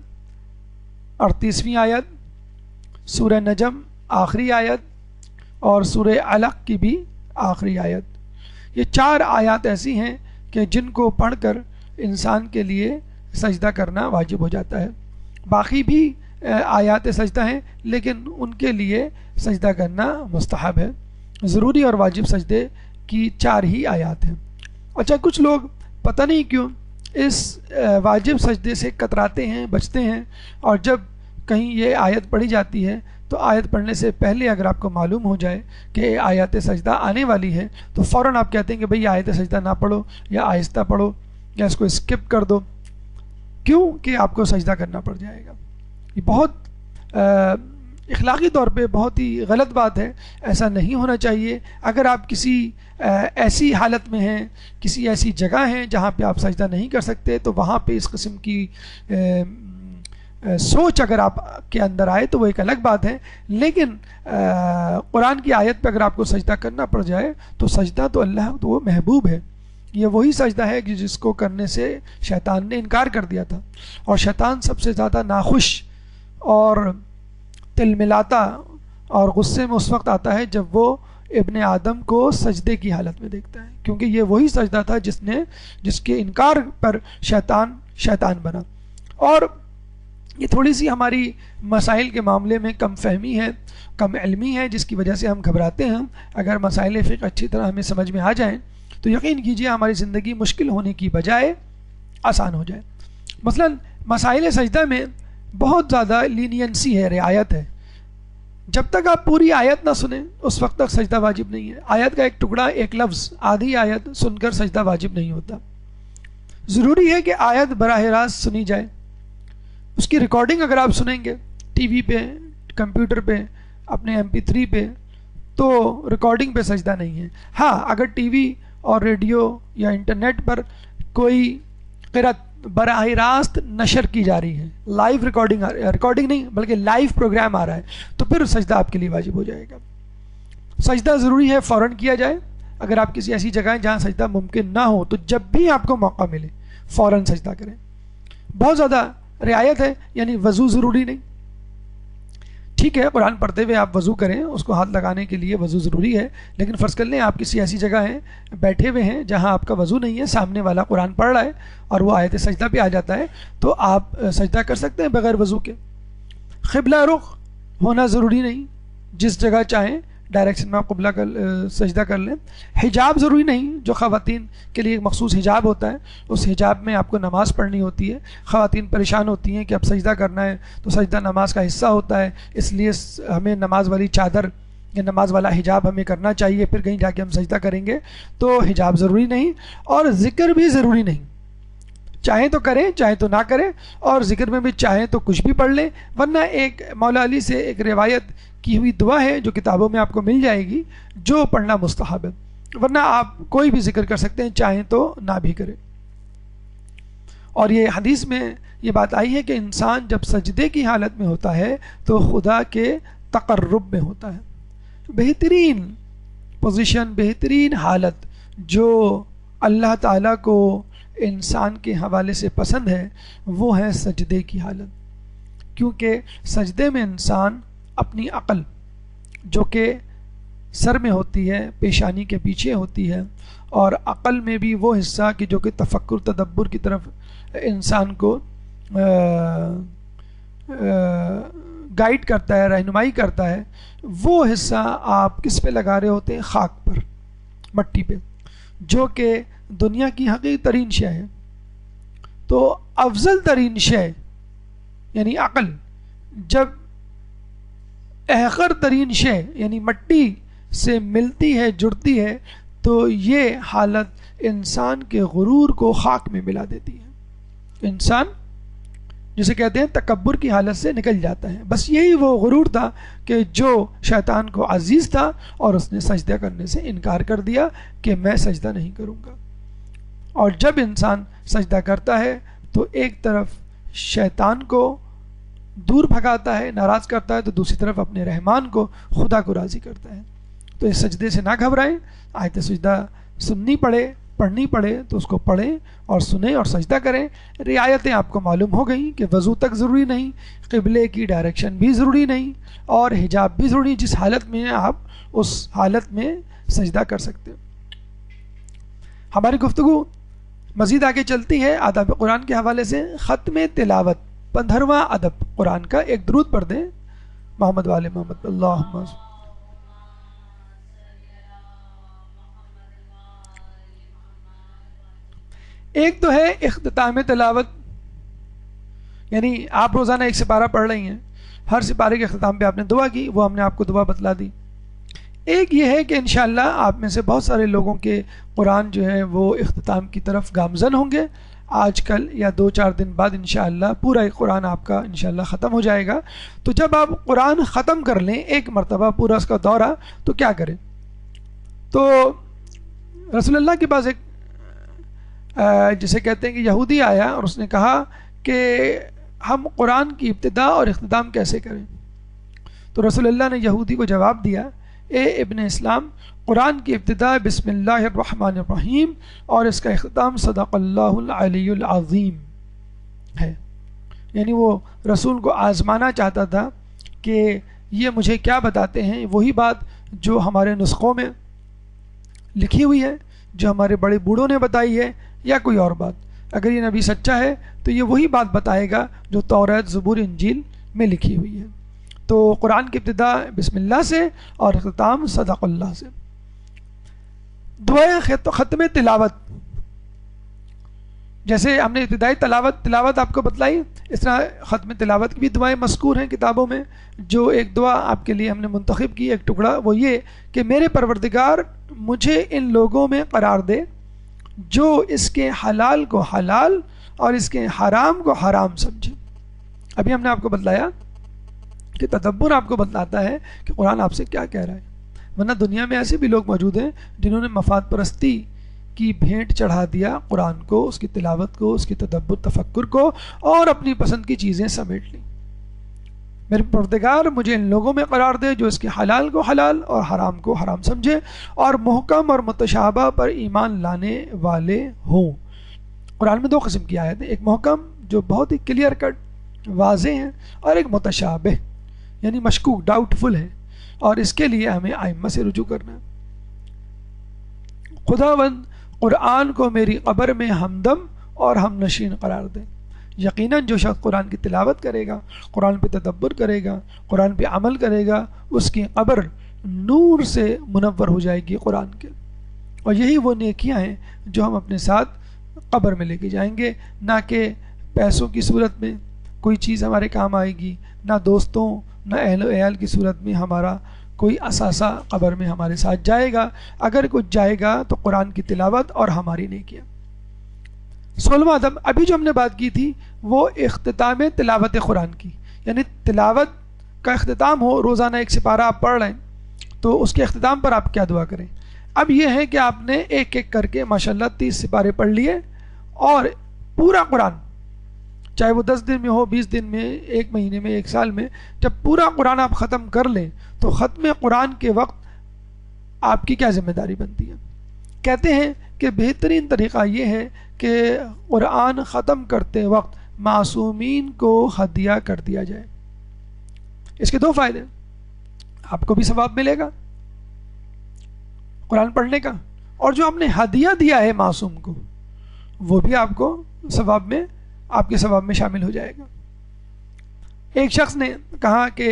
38ویں آیت، سورہ نجم آخری آیت، اور سورہ علق کی بھی آخری آیت. یہ 4 آیات ایسی ہیں کہ جن کو پڑھ کر انسان کے لیے سجدہ کرنا واجب ہو جاتا ہے. باقی بھی آیات سجدہ ہیں لیکن ان کے لیے سجدہ کرنا مستحب ہے. ضروری اور واجب سجدے کی 4 ہی آیات ہیں. اچھا، کچھ لوگ پتہ نہیں کیوں اس واجب سجدے سے کتراتے ہیں، بچتے ہیں، اور جب کہیں یہ آیت پڑھی جاتی ہے تو آیت پڑھنے سے پہلے اگر آپ کو معلوم ہو جائے کہ آیات سجدہ آنے والی ہے تو فوراً آپ کہتے ہیں کہ بھئی آیت سجدہ نہ پڑھو، یا آہستہ پڑھو، یا اس کو اسکپ کر دو. کیوں کہ آپ کو سجدہ کرنا پڑ جائے گا. یہ بہت اخلاقی طور پہ بہت ہی غلط بات ہے. ایسا نہیں ہونا چاہیے. اگر آپ کسی ایسی حالت میں ہیں، کسی ایسی جگہ ہیں جہاں پہ آپ سجدہ نہیں کر سکتے، تو وہاں پہ اس قسم کی سوچ اگر آپ کے اندر آئے تو وہ ایک الگ بات ہے. لیکن قرآن کی آیت پہ اگر آپ کو سجدہ کرنا پڑ جائے تو سجدہ تو اللہ تو وہ محبوب ہے. یہ وہی سجدہ ہے کہ جس کو کرنے سے شیطان نے انکار کر دیا تھا. اور شیطان سب سے زیادہ ناخوش اور تل ملاتا اور غصے میں اس وقت آتا ہے جب وہ ابن آدم کو سجدے کی حالت میں دیکھتا ہے، کیونکہ یہ وہی سجدہ تھا جس کے انکار پر شیطان بنا. اور یہ تھوڑی سی ہماری مسائل کے معاملے میں کم فہمی ہے، کم علمی ہے، جس کی وجہ سے ہم گھبراتے ہیں. اگر مسائل فقہ اچھی طرح ہمیں سمجھ میں آ جائیں تو یقین کیجئے ہماری زندگی مشکل ہونے کی بجائے آسان ہو جائے. مثلا مسائل سجدہ میں بہت زیادہ لینینسی ہے، رعایت ہے. جب تک آپ پوری آیت نہ سنیں اس وقت تک سجدہ واجب نہیں ہے. آیت کا ایک ٹکڑا، ایک لفظ، آدھی آیت سن کر سجدہ واجب نہیں ہوتا. ضروری ہے کہ آیت براہ راست سنی جائے. اس کی ریکارڈنگ اگر آپ سنیں گے ٹی وی پہ، کمپیوٹر پہ، اپنے MP3 پہ، تو ریکارڈنگ پہ سجدہ نہیں ہے. ہاں اگر ٹی وی اور ریڈیو یا انٹرنیٹ پر کوئی قرأت براہ راست نشر کی جا رہی ہے، لائیو ریکارڈنگ نہیں بلکہ لائیو پروگرام آ رہا ہے، تو پھر سجدہ آپ کے لیے واجب ہو جائے گا. سجدہ ضروری ہے فوراً کیا جائے. اگر آپ کسی ایسی جگہ ہیں جہاں سجدہ ممکن نہ ہو تو جب بھی آپ کو موقع ملے فوراً سجدہ کریں. بہت زیادہ رعایت ہے، یعنی وضو ضروری نہیں. ٹھیک ہے قرآن پڑھتے ہوئے آپ وضو کریں، اس کو ہاتھ لگانے کے لیے وضو ضروری ہے، لیکن فرض کر لیں آپ کسی ایسی جگہ ہیں بیٹھے ہوئے ہیں جہاں آپ کا وضو نہیں ہے، سامنے والا قرآن پڑھ رہا ہے اور وہ آیت سجدہ پہ آ جاتا ہے، تو آپ سجدہ کر سکتے ہیں بغیر وضو کے. قبلہ رخ ہونا ضروری نہیں، جس جگہ چاہیں ڈائریکشن میں آپ قبلہ سجدہ کر لیں. حجاب ضروری نہیں، جو خواتین کے لیے ایک مخصوص حجاب ہوتا ہے اس حجاب میں آپ کو نماز پڑھنی ہوتی ہے. خواتین پریشان ہوتی ہیں کہ اب سجدہ کرنا ہے تو سجدہ نماز کا حصہ ہوتا ہے، اس لیے ہمیں نماز والی چادر یا نماز والا حجاب ہمیں کرنا چاہیے، پھر کہیں جا کے ہم سجدہ کریں گے. تو حجاب ضروری نہیں اور ذکر بھی ضروری نہیں. چاہیں تو کریں چاہیں تو نہ کریں، اور ذکر میں بھی چاہیں تو کچھ بھی پڑھ لیں. ورنہ ایک مولا علی سے ایک روایت کی ہوئی دعا ہے جو کتابوں میں آپ کو مل جائے گی، جو پڑھنا مستحب ہے. ورنہ آپ کوئی بھی ذکر کر سکتے ہیں، چاہیں تو نہ بھی کریں. اور یہ حدیث میں یہ بات آئی ہے کہ انسان جب سجدے کی حالت میں ہوتا ہے تو خدا کے تقرب میں ہوتا ہے. بہترین پوزیشن، بہترین حالت جو اللہ تعالیٰ کو انسان کے حوالے سے پسند ہے وہ ہے سجدے کی حالت. کیونکہ سجدے میں انسان اپنی عقل جو کہ سر میں ہوتی ہے، پیشانی کے پیچھے ہوتی ہے، اور عقل میں بھی وہ حصہ کہ جو کہ تفکر تدبر کی طرف انسان کو گائیڈ کرتا ہے، رہنمائی کرتا ہے، وہ حصہ آپ کس پہ لگا رہے ہوتے ہیں؟ خاک پر، مٹی پہ، جو کہ دنیا کی حقیقی ترین شے ہے. تو افضل ترین شے یعنی عقل جب احقر ترین شے یعنی مٹی سے ملتی ہے، جڑتی ہے، تو یہ حالت انسان کے غرور کو خاک میں ملا دیتی ہے. انسان جسے کہتے ہیں تکبر کی حالت سے نکل جاتا ہے. بس یہی وہ غرور تھا کہ جو شیطان کو عزیز تھا اور اس نے سجدہ کرنے سے انکار کر دیا کہ میں سجدہ نہیں کروں گا. اور جب انسان سجدہ کرتا ہے تو ایک طرف شیطان کو دور بھگاتا ہے، ناراض کرتا ہے، تو دوسری طرف اپنے رحمان کو، خدا کو راضی کرتا ہے. تو اس سجدے سے نہ گھبرائیں. آیت سجدہ سننی پڑے، پڑھنی پڑے تو اس کو پڑھیں اور سنیں اور سجدہ کریں. رعایتیں آپ کو معلوم ہو گئیں کہ وضو تک ضروری نہیں، قبلے کی ڈائریکشن بھی ضروری نہیں، اور حجاب بھی ضروری. جس حالت میں آپ اس حالت میں سجدہ کر سکتے. ہماری گفتگو مزید آگے چلتی ہے آداب قرآن کے حوالے سے. ختم تلاوت 15واں ادب قرآن کا. ایک درود پڑھ دیں محمد والے محمد. اللہم ایک تو ہے اختتام تلاوت، یعنی آپ روزانہ ایک سپارہ پڑھ رہی ہیں، ہر سپارے کے اختتام پہ آپ نے دعا کی، وہ ہم نے آپ کو دعا بتلا دی. ایک یہ ہے کہ انشاءاللہ آپ میں سے بہت سارے لوگوں کے قرآن جو ہے وہ اختتام کی طرف گامزن ہوں گے. آج کل یا 2-4 دن بعد انشاءاللہ پورا ایک قرآن آپ کا انشاءاللہ ختم ہو جائے گا. تو جب آپ قرآن ختم کر لیں ایک مرتبہ پورا اس کا دورہ، تو کیا کریں؟ تو رسول اللہ کے پاس ایک جسے کہتے ہیں کہ یہودی آیا اور اس نے کہا کہ ہم قرآن کی ابتدا اور اختتام کیسے کریں؟ تو رسول اللہ نے یہودی کو جواب دیا، اے ابن اسلام، قرآن کی ابتدا بسم اللہ الرحمن الرحیم اور اس کا اختتام صدق اللہ العلی العظیم ہے. یعنی وہ رسول کو آزمانا چاہتا تھا کہ یہ مجھے کیا بتاتے ہیں، وہی بات جو ہمارے نسخوں میں لکھی ہوئی ہے، جو ہمارے بڑے بوڑھوں نے بتائی ہے، یا کوئی اور بات. اگر یہ نبی سچا ہے تو یہ وہی بات بتائے گا جو توریت، زبور، انجیل میں لکھی ہوئی ہے. تو قرآن کی ابتدا بسم اللہ سے اور اختتام صدق اللہ سے. دعائیں ختم تلاوت، جیسے ہم نے ابتدائی تلاوت آپ کو بتلائی، اس طرح ختم تلاوت کی بھی دعائیں مذکور ہیں کتابوں میں. جو ایک دعا آپ کے لیے ہم نے منتخب کی ایک ٹکڑا، وہ یہ کہ میرے پروردگار مجھے ان لوگوں میں قرار دے جو اس کے حلال کو حلال اور اس کے حرام کو حرام سمجھے. ابھی ہم نے آپ کو بتلایا کہ تدبر آپ کو بتلاتا ہے کہ قرآن آپ سے کیا کہہ رہا ہے. ورنہ دنیا میں ایسے بھی لوگ موجود ہیں جنہوں نے مفاد پرستی کی بھینٹ چڑھا دیا قرآن کو، اس کی تلاوت کو، اس کی تدبر تفکر کو، اور اپنی پسند کی چیزیں سمیٹ لیں. میرے پروردگار مجھے ان لوگوں میں قرار دے جو اس کے حلال کو حلال اور حرام کو حرام سمجھے اور محکم اور متشابہ پر ایمان لانے والے ہوں. قرآن میں دو قسم کی آیت ہیں، ایک محکم جو بہت ہی کلیئر کٹ واضح ہیں، اور ایک متشابہ یعنی مشکوک ڈاؤٹ فل ہے، اور اس کے لیے ہمیں ائمہ سے رجوع کرنا ہے. خداوند قرآن کو میری قبر میں ہمدم اور ہم نشین قرار دے. یقیناً جو شخص قرآن کی تلاوت کرے گا، قرآن پہ تدبر کرے گا، قرآن پہ عمل کرے گا، اس کی قبر نور سے منور ہو جائے گی قرآن کے. اور یہی وہ نیکیاں ہیں جو ہم اپنے ساتھ قبر میں لے کے جائیں گے، نہ کہ پیسوں کی صورت میں کوئی چیز ہمارے کام آئے گی، نہ دوستوں نہ اہل و عیال کی صورت میں ہمارا کوئی اثاثہ قبر میں ہمارے ساتھ جائے گا. اگر کچھ جائے گا تو قرآن کی تلاوت اور ہماری نیکیاں. 16واں ادب ابھی جو ہم نے بات کی تھی وہ اختتام تلاوت قرآن کی، یعنی تلاوت کا اختتام ہو، روزانہ ایک سپارہ آپ پڑھ رہے ہیں تو اس کے اختتام پر آپ کیا دعا کریں. اب یہ ہے کہ آپ نے ایک ایک کر کے ماشاءاللہ 30 سپارے پڑھ لیے، اور پورا قرآن چاہے وہ 10 دن میں ہو، 20 دن میں، ایک مہینے میں، ایک سال میں، جب پورا قرآن آپ ختم کر لیں تو ختم قرآن کے وقت آپ کی کیا ذمہ داری بنتی ہے. کہتے ہیں کہ بہترین طریقہ یہ ہے کہ قرآن ختم کرتے وقت معصومین کو ہدیہ کر دیا جائے. اس کے دو فائدے، آپ کو بھی ثواب ملے گا قرآن پڑھنے کا، اور جو آپ نے ہدیہ دیا ہے معصوم کو وہ بھی آپ کو ثواب میں، آپ کے ثواب میں شامل ہو جائے گا. ایک شخص نے کہا کہ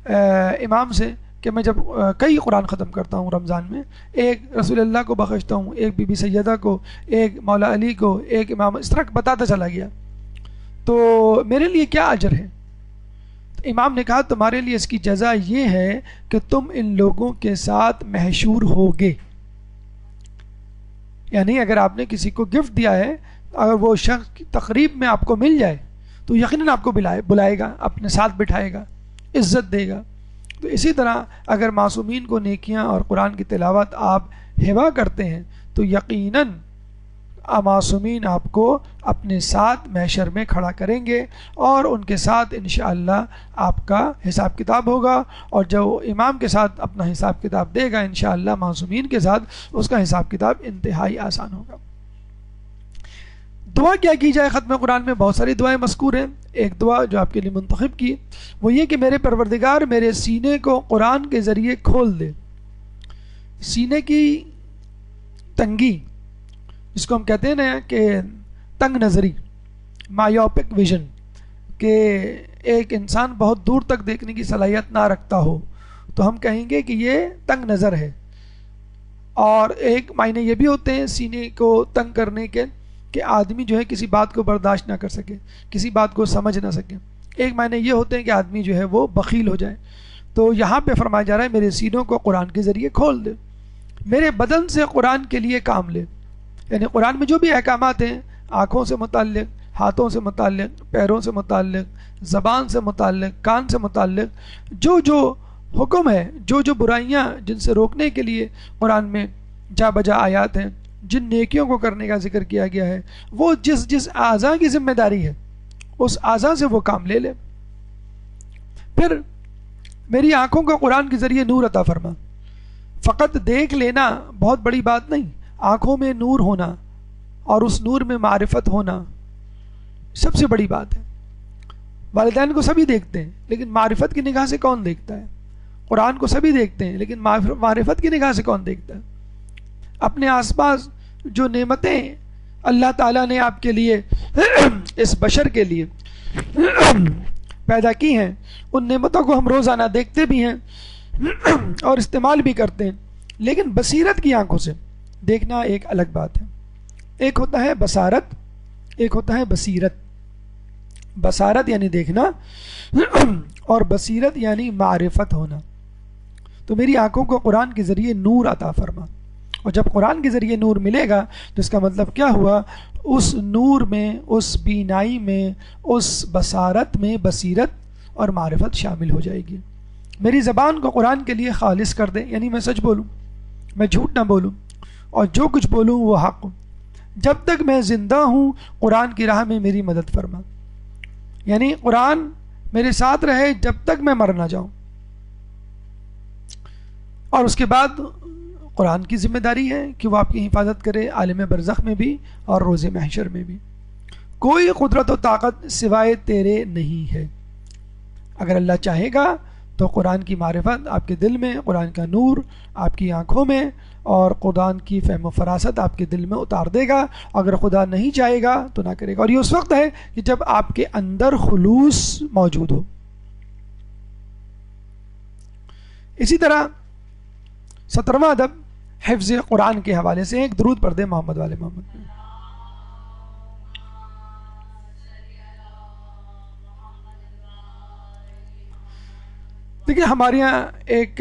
امام سے کہ میں جب کئی قرآن ختم کرتا ہوں رمضان میں، ایک رسول اللہ کو بخشتا ہوں، ایک بی بی سیدہ کو، ایک مولا علی کو، ایک امام، اس طرح بتاتا چلا گیا، تو میرے لیے کیا اجر ہے؟ تو امام نے کہا تمہارے لیے اس کی جزا یہ ہے کہ تم ان لوگوں کے ساتھ محشور ہوگے. یعنی اگر آپ نے کسی کو گفٹ دیا ہے، اگر وہ شخص تقریب میں آپ کو مل جائے تو یقیناً آپ کو بلائے گا، اپنے ساتھ بٹھائے گا، عزت دے گا. تو اسی طرح اگر معصومین کو نیکیاں اور قرآن کی تلاوت آپ ہبا کرتے ہیں تو یقیناً معصومین آپ کو اپنے ساتھ محشر میں کھڑا کریں گے، اور ان کے ساتھ انشاءاللہ آپ کا حساب کتاب ہوگا. اور جو امام کے ساتھ اپنا حساب کتاب دے گا انشاءاللہ معصومین کے ساتھ اس کا حساب کتاب انتہائی آسان ہوگا. دعا کیا کی جائے ختم قرآن میں؟ بہت ساری دعائیں مذکور ہیں. ایک دعا جو آپ کے لیے منتخب کی وہ یہ کہ میرے پروردگار میرے سینے کو قرآن کے ذریعے کھول دے. سینے کی تنگی، جس کو ہم کہتے ہیں نا کہ تنگ نظری، مایوپک ویژن، کہ ایک انسان بہت دور تک دیکھنے کی صلاحیت نہ رکھتا ہو تو ہم کہیں گے کہ یہ تنگ نظر ہے. اور ایک معنی یہ بھی ہوتے ہیں سینے کو تنگ کرنے کے کہ آدمی جو ہے کسی بات کو برداشت نہ کر سکے، کسی بات کو سمجھ نہ سکے. ایک معنی یہ ہوتے ہیں کہ آدمی جو ہے وہ بخیل ہو جائے. تو یہاں پہ فرمایا جا رہا ہے میرے سینوں کو قرآن کے ذریعے کھول دے، میرے بدن سے قرآن کے لیے کام لے. یعنی قرآن میں جو بھی احکامات ہیں، آنکھوں سے متعلق، ہاتھوں سے متعلق، پیروں سے متعلق، زبان سے متعلق، کان سے متعلق، جو جو حکم ہے، جو جو برائیاں جن سے روکنے کے لیے قرآن میں جا بجا آیات ہیں، جن نیکیوں کو کرنے کا ذکر کیا گیا ہے، وہ جس جس اعضاء کی ذمہ داری ہے اس اعضاء سے وہ کام لے لے. پھر میری آنکھوں کو قرآن کے ذریعے نور عطا فرما. فقط دیکھ لینا بہت بڑی بات نہیں، آنکھوں میں نور ہونا اور اس نور میں معرفت ہونا سب سے بڑی بات ہے. والدین کو سبھی دیکھتے ہیں لیکن معرفت کی نگاہ سے کون دیکھتا ہے؟ قرآن کو سبھی دیکھتے ہیں لیکن معرفت کی نگاہ سے کون دیکھتا ہے؟ اپنے آس پاس جو نعمتیں اللہ تعالیٰ نے آپ کے لیے اس بشر کے لیے پیدا کی ہیں، ان نعمتوں کو ہم روزانہ دیکھتے بھی ہیں اور استعمال بھی کرتے ہیں، لیکن بصیرت کی آنکھوں سے دیکھنا ایک الگ بات ہے. ایک ہوتا ہے بصارت، ایک ہوتا ہے بصیرت. بصارت یعنی دیکھنا اور بصیرت یعنی معرفت ہونا. تو میری آنکھوں کو قرآن کے ذریعے نور عطا فرما. اور جب قرآن کے ذریعے نور ملے گا تو اس کا مطلب کیا ہوا؟ اس نور میں، اس بینائی میں، اس بصارت میں بصیرت اور معرفت شامل ہو جائے گی۔ میری زبان کو قرآن کے لیے خالص کر دے، یعنی میں سچ بولوں، میں جھوٹ نہ بولوں، اور جو کچھ بولوں وہ حق ہو۔ جب تک میں زندہ ہوں قرآن کی راہ میں میری مدد فرما، یعنی قرآن میرے ساتھ رہے جب تک میں مر نہ جاؤں۔ اور اس کے بعد قرآن کی ذمہ داری ہے کہ وہ آپ کی حفاظت کرے، عالم برزخ میں بھی اور روز محشر میں بھی۔ کوئی قدرت و طاقت سوائے تیرے نہیں ہے۔ اگر اللہ چاہے گا تو قرآن کی معرفت آپ کے دل میں، قرآن کا نور آپ کی آنکھوں میں، اور قرآن کی فہم و فراست آپ کے دل میں اتار دے گا۔ اگر خدا نہیں چاہے گا تو نہ کرے گا، اور یہ اس وقت ہے کہ جب آپ کے اندر خلوص موجود ہو۔ اسی طرح 17واں ادب حفظ قرآن کے حوالے سے ایک درود پڑھ دے محمد والے محمد میں۔ دیکھیے ہمارے یہاں ایک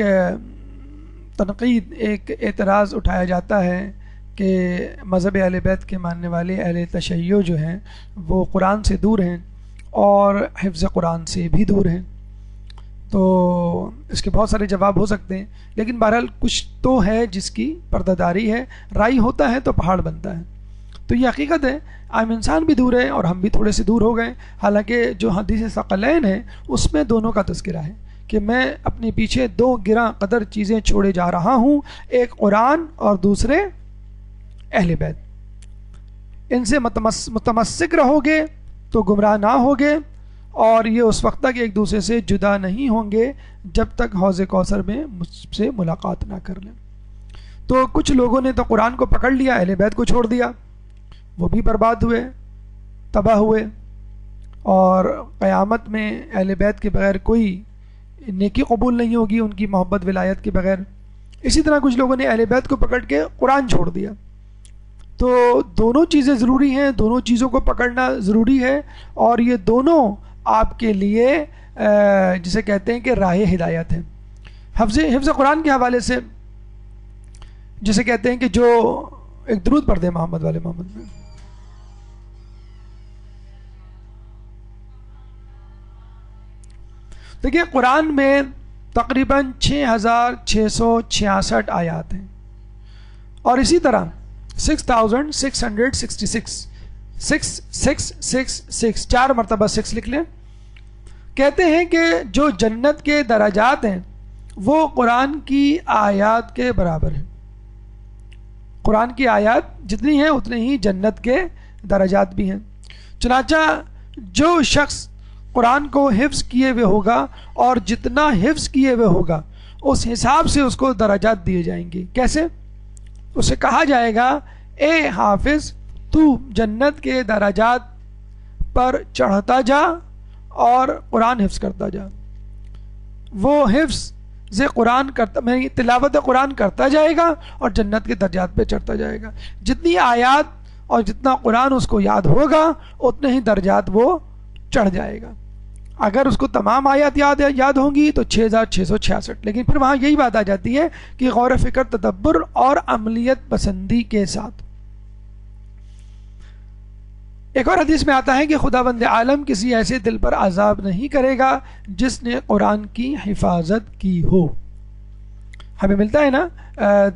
تنقید، ایک اعتراض اٹھایا جاتا ہے کہ مذہب اہل بیت کے ماننے والے اہل تشیع جو ہیں وہ قرآن سے دور ہیں اور حفظ قرآن سے بھی دور ہیں۔ تو اس کے بہت سارے جواب ہو سکتے ہیں، لیکن بہرحال کچھ تو ہے جس کی پردہ داری ہے۔ رائی ہوتا ہے تو پہاڑ بنتا ہے، تو یہ حقیقت ہے۔ عام انسان بھی دور ہے اور ہم بھی تھوڑے سے دور ہو گئے، حالانکہ جو حدیث ثقلین ہے اس میں دونوں کا تذکرہ ہے کہ میں اپنے پیچھے دو گراں قدر چیزیں چھوڑے جا رہا ہوں، ایک قرآن اور دوسرے اہل بیت۔ ان سے متمسک رہو گے تو گمراہ نہ ہوگے، اور یہ اس وقت تک ایک دوسرے سے جدا نہیں ہوں گے جب تک حوض کوثر میں مجھ سے ملاقات نہ کر لیں۔ تو کچھ لوگوں نے تو قرآن کو پکڑ لیا، اہل بیت کو چھوڑ دیا، وہ بھی برباد ہوئے، تباہ ہوئے، اور قیامت میں اہل بیت کے بغیر کوئی نیکی قبول نہیں ہوگی، ان کی محبت ولایت کے بغیر۔ اسی طرح کچھ لوگوں نے اہل بیت کو پکڑ کے قرآن چھوڑ دیا۔ تو دونوں چیزیں ضروری ہیں، دونوں چیزوں کو پکڑنا ضروری ہے، اور یہ دونوں آپ کے لیے جسے کہتے ہیں کہ راہ ہدایت ہے۔ حفظ قرآن کے حوالے سے جسے کہتے ہیں کہ جو ایک درود پڑھ دے محمد والے محمد میں۔ دیکھیے قرآن میں تقریباً 6666 آیات ہیں، اور اسی طرح 6666 666 4 مرتبہ 6 لکھ لیں۔ کہتے ہیں کہ جو جنت کے درجات ہیں وہ قرآن کی آیات کے برابر ہیں۔ قرآن کی آیات جتنی ہیں اتنے ہی جنت کے درجات بھی ہیں۔ چنانچہ جو شخص قرآن کو حفظ کیے ہوئے ہوگا اور جتنا حفظ کیے ہوئے ہوگا اس حساب سے اس کو درجات دیے جائیں گے۔ کیسے؟ اسے کہا جائے گا اے حافظ تو جنت کے درجات پر چڑھتا جا اور قرآن حفظ کرتا جا۔ وہ حفظ قرآن کرتا، میں تلاوت قرآن کرتا جائے گا اور جنت کے درجات پہ چڑھتا جائے گا۔ جتنی آیات اور جتنا قرآن اس کو یاد ہوگا اتنے ہی درجات وہ چڑھ جائے گا۔ اگر اس کو تمام آیات یاد ہوں گی تو 6666، لیکن پھر وہاں یہی بات آ جاتی ہے کہ غور و فکر، تدبر اور عملیت پسندی کے ساتھ۔ ایک اور حدیث میں آتا ہے کہ خداوند عالم کسی ایسے دل پر عذاب نہیں کرے گا جس نے قرآن کی حفاظت کی ہو۔ ہمیں ملتا ہے نا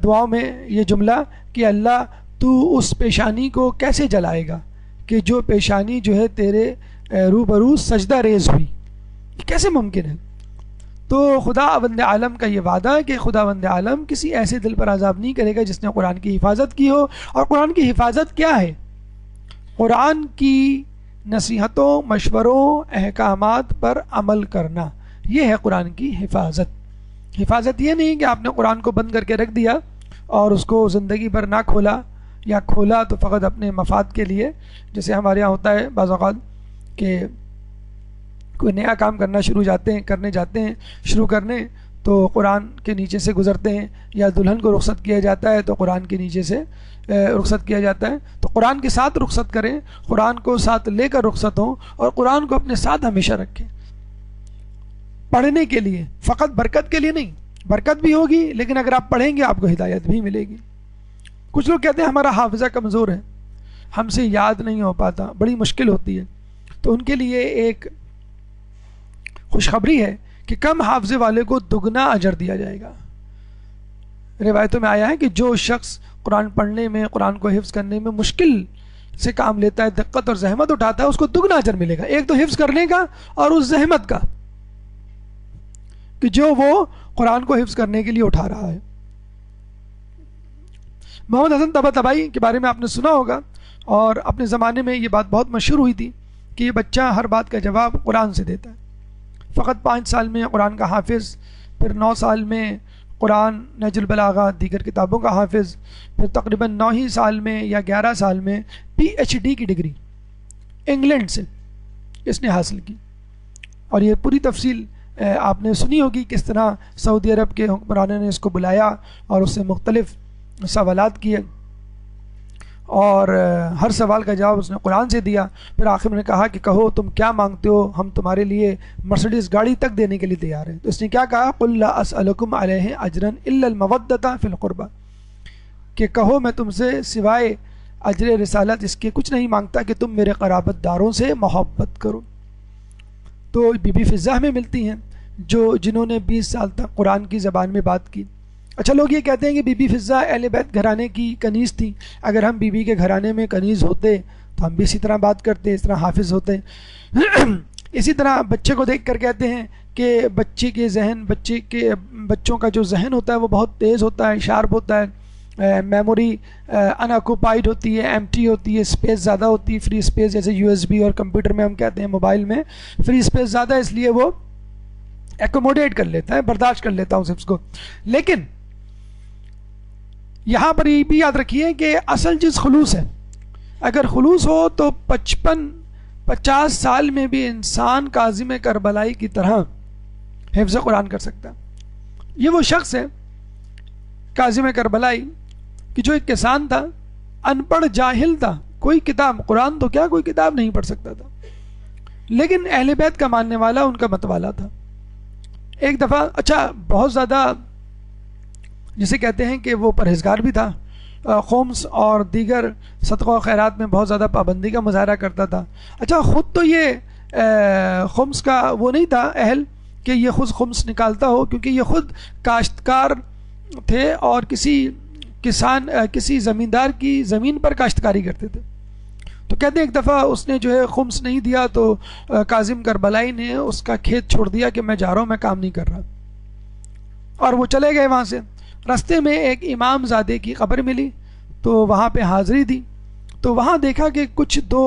دعاؤں میں یہ جملہ کہ اللہ تو اس پیشانی کو کیسے جلائے گا کہ جو پیشانی جو ہے تیرے روبرو سجدہ ریز ہوئی، یہ کیسے ممکن ہے؟ تو خداوند عالم کا یہ وعدہ ہے کہ خداوند عالم کسی ایسے دل پر عذاب نہیں کرے گا جس نے قرآن کی حفاظت کی ہو۔ اور قرآن کی حفاظت کیا ہے؟ قرآن کی نصیحتوں، مشوروں، احکامات پر عمل کرنا، یہ ہے قرآن کی حفاظت۔ حفاظت یہ نہیں کہ آپ نے قرآن کو بند کر کے رکھ دیا اور اس کو زندگی بھر نہ کھولا، یا کھولا تو فقط اپنے مفاد کے لیے۔ جیسے ہمارے یہاں ہوتا ہے بعض اوقات کہ کوئی نیا کام کرنے جاتے ہیں شروع کرنے تو قرآن کے نیچے سے گزرتے ہیں، یا دلہن کو رخصت کیا جاتا ہے تو قرآن کے نیچے سے رخصت کیا جاتا ہے۔ تو قرآن کے ساتھ رخصت کریں، قرآن کو ساتھ لے کر رخصت ہوں، اور قرآن کو اپنے ساتھ ہمیشہ رکھیں، پڑھنے کے لیے، فقط برکت کے لیے نہیں۔ برکت بھی ہوگی لیکن اگر آپ پڑھیں گے آپ کو ہدایت بھی ملے گی۔ کچھ لوگ کہتے ہیں ہمارا حافظہ کمزور ہے، ہم سے یاد نہیں ہو پاتا، بڑی مشکل ہوتی ہے. تو ان کے لیے ایک خوشخبری ہے کہ کم حافظے والے کو دگنا اجر دیا جائے گا. روایتوں میں آیا ہے کہ جو شخص قرآن پڑھنے میں، قرآن کو حفظ کرنے میں مشکل سے کام لیتا ہے، دقت اور زحمت اٹھاتا ہے، اس کو دگنا اجر ملے گا. ایک تو حفظ کرنے کا اور اس زحمت کا کہ جو وہ قرآن کو حفظ کرنے کے لیے اٹھا رہا ہے. محمد حسن طباطبائی کے بارے میں آپ نے سنا ہوگا، اور اپنے زمانے میں یہ بات بہت مشہور ہوئی تھی کہ یہ بچہ ہر بات کا جواب قرآن سے دیتا ہے. فقط 5 سال میں قرآن کا حافظ، پھر 9 سال میں قرآن، نہج البلاغہ، دیگر کتابوں کا حافظ، پھر تقریباً 9 ہی سال میں یا 11 سال میں PhD کی ڈگری انگلینڈ سے اس نے حاصل کی. اور یہ پوری تفصیل آپ نے سنی ہوگی، کس طرح سعودی عرب کے حکمرانوں نے اس کو بلایا اور اس سے مختلف سوالات کیے، اور ہر سوال کا جواب اس نے قرآن سے دیا. پھر آخر میں نے کہا کہ کہو تم کیا مانگتے ہو، ہم تمہارے لیے مرسڈیز گاڑی تک دینے کے لیے تیار ہیں. تو اس نے کیا کہا، قل لا اسألکم علیہ اجرا الا المودۃ فی القربى، کہ کہو میں تم سے سوائے اجر رسالت اس کے کچھ نہیں مانگتا کہ تم میرے قرابت داروں سے محبت کرو. تو بی بی فضہ میں ملتی ہیں جنہوں نے 20 سال تک قرآن کی زبان میں بات کی. اچھا، لوگ یہ کہتے ہیں کہ بی بی فضہ اہل بیت گھرانے کی کنیز تھی. اگر ہم بی بی کے گھرانے میں کنیز ہوتے تو ہم بھی اسی طرح بات کرتے، اس طرح حافظ ہوتے. اسی طرح بچے کو دیکھ کر کہتے ہیں کہ بچوں کا جو ذہن ہوتا ہے وہ بہت تیز ہوتا ہے، شارپ ہوتا ہے، میموری انآکوپائڈ ہوتی ہے، ایمٹی ہوتی ہے، اسپیس زیادہ ہوتی ہے، فری اسپیس، جیسے USB اور کمپیوٹر میں ہم کہتے ہیں موبائل میں فری اسپیس زیادہ ہے، اس لیے وہ ایکوموڈیٹ کر لیتا ہے، برداشت کر لیتا ہے اس کو. لیکن یہاں پر یہ بھی یاد رکھیے کہ اصل چیز خلوص ہے. اگر خلوص ہو تو 55-50 سال میں بھی انسان کاظم کربلائی کی طرح حفظ قرآن کر سکتا ہے. یہ وہ شخص ہے کاظم کربلائی کہ جو ایک کسان تھا، ان پڑھ جاہل تھا، کوئی کتاب، قرآن تو کیا کوئی کتاب نہیں پڑھ سکتا تھا، لیکن اہل بیت کا ماننے والا، ان کا مت والا تھا. ایک دفعہ بہت زیادہ جسے کہتے ہیں کہ وہ پرہیزگار بھی تھا، خمس اور دیگر صدقہ و خیرات میں بہت زیادہ پابندی کا مظاہرہ کرتا تھا. خود تو یہ خمس کا وہ نہیں تھا اہل کہ یہ خود خمس نکالتا ہو، کیونکہ یہ خود کاشتکار تھے اور کسی زمیندار کی زمین پر کاشتکاری کرتے تھے. تو کہتے ہیں ایک دفعہ اس نے جو ہے خمس نہیں دیا تو کاظم کربلائی نے اس کا کھیت چھوڑ دیا کہ میں جا رہا ہوں، میں کام نہیں کر رہا، اور وہ چلے گئے وہاں سے. راستے میں ایک امام زادے کی قبر ملی تو وہاں پہ حاضری دی. تو وہاں دیکھا کہ کچھ 2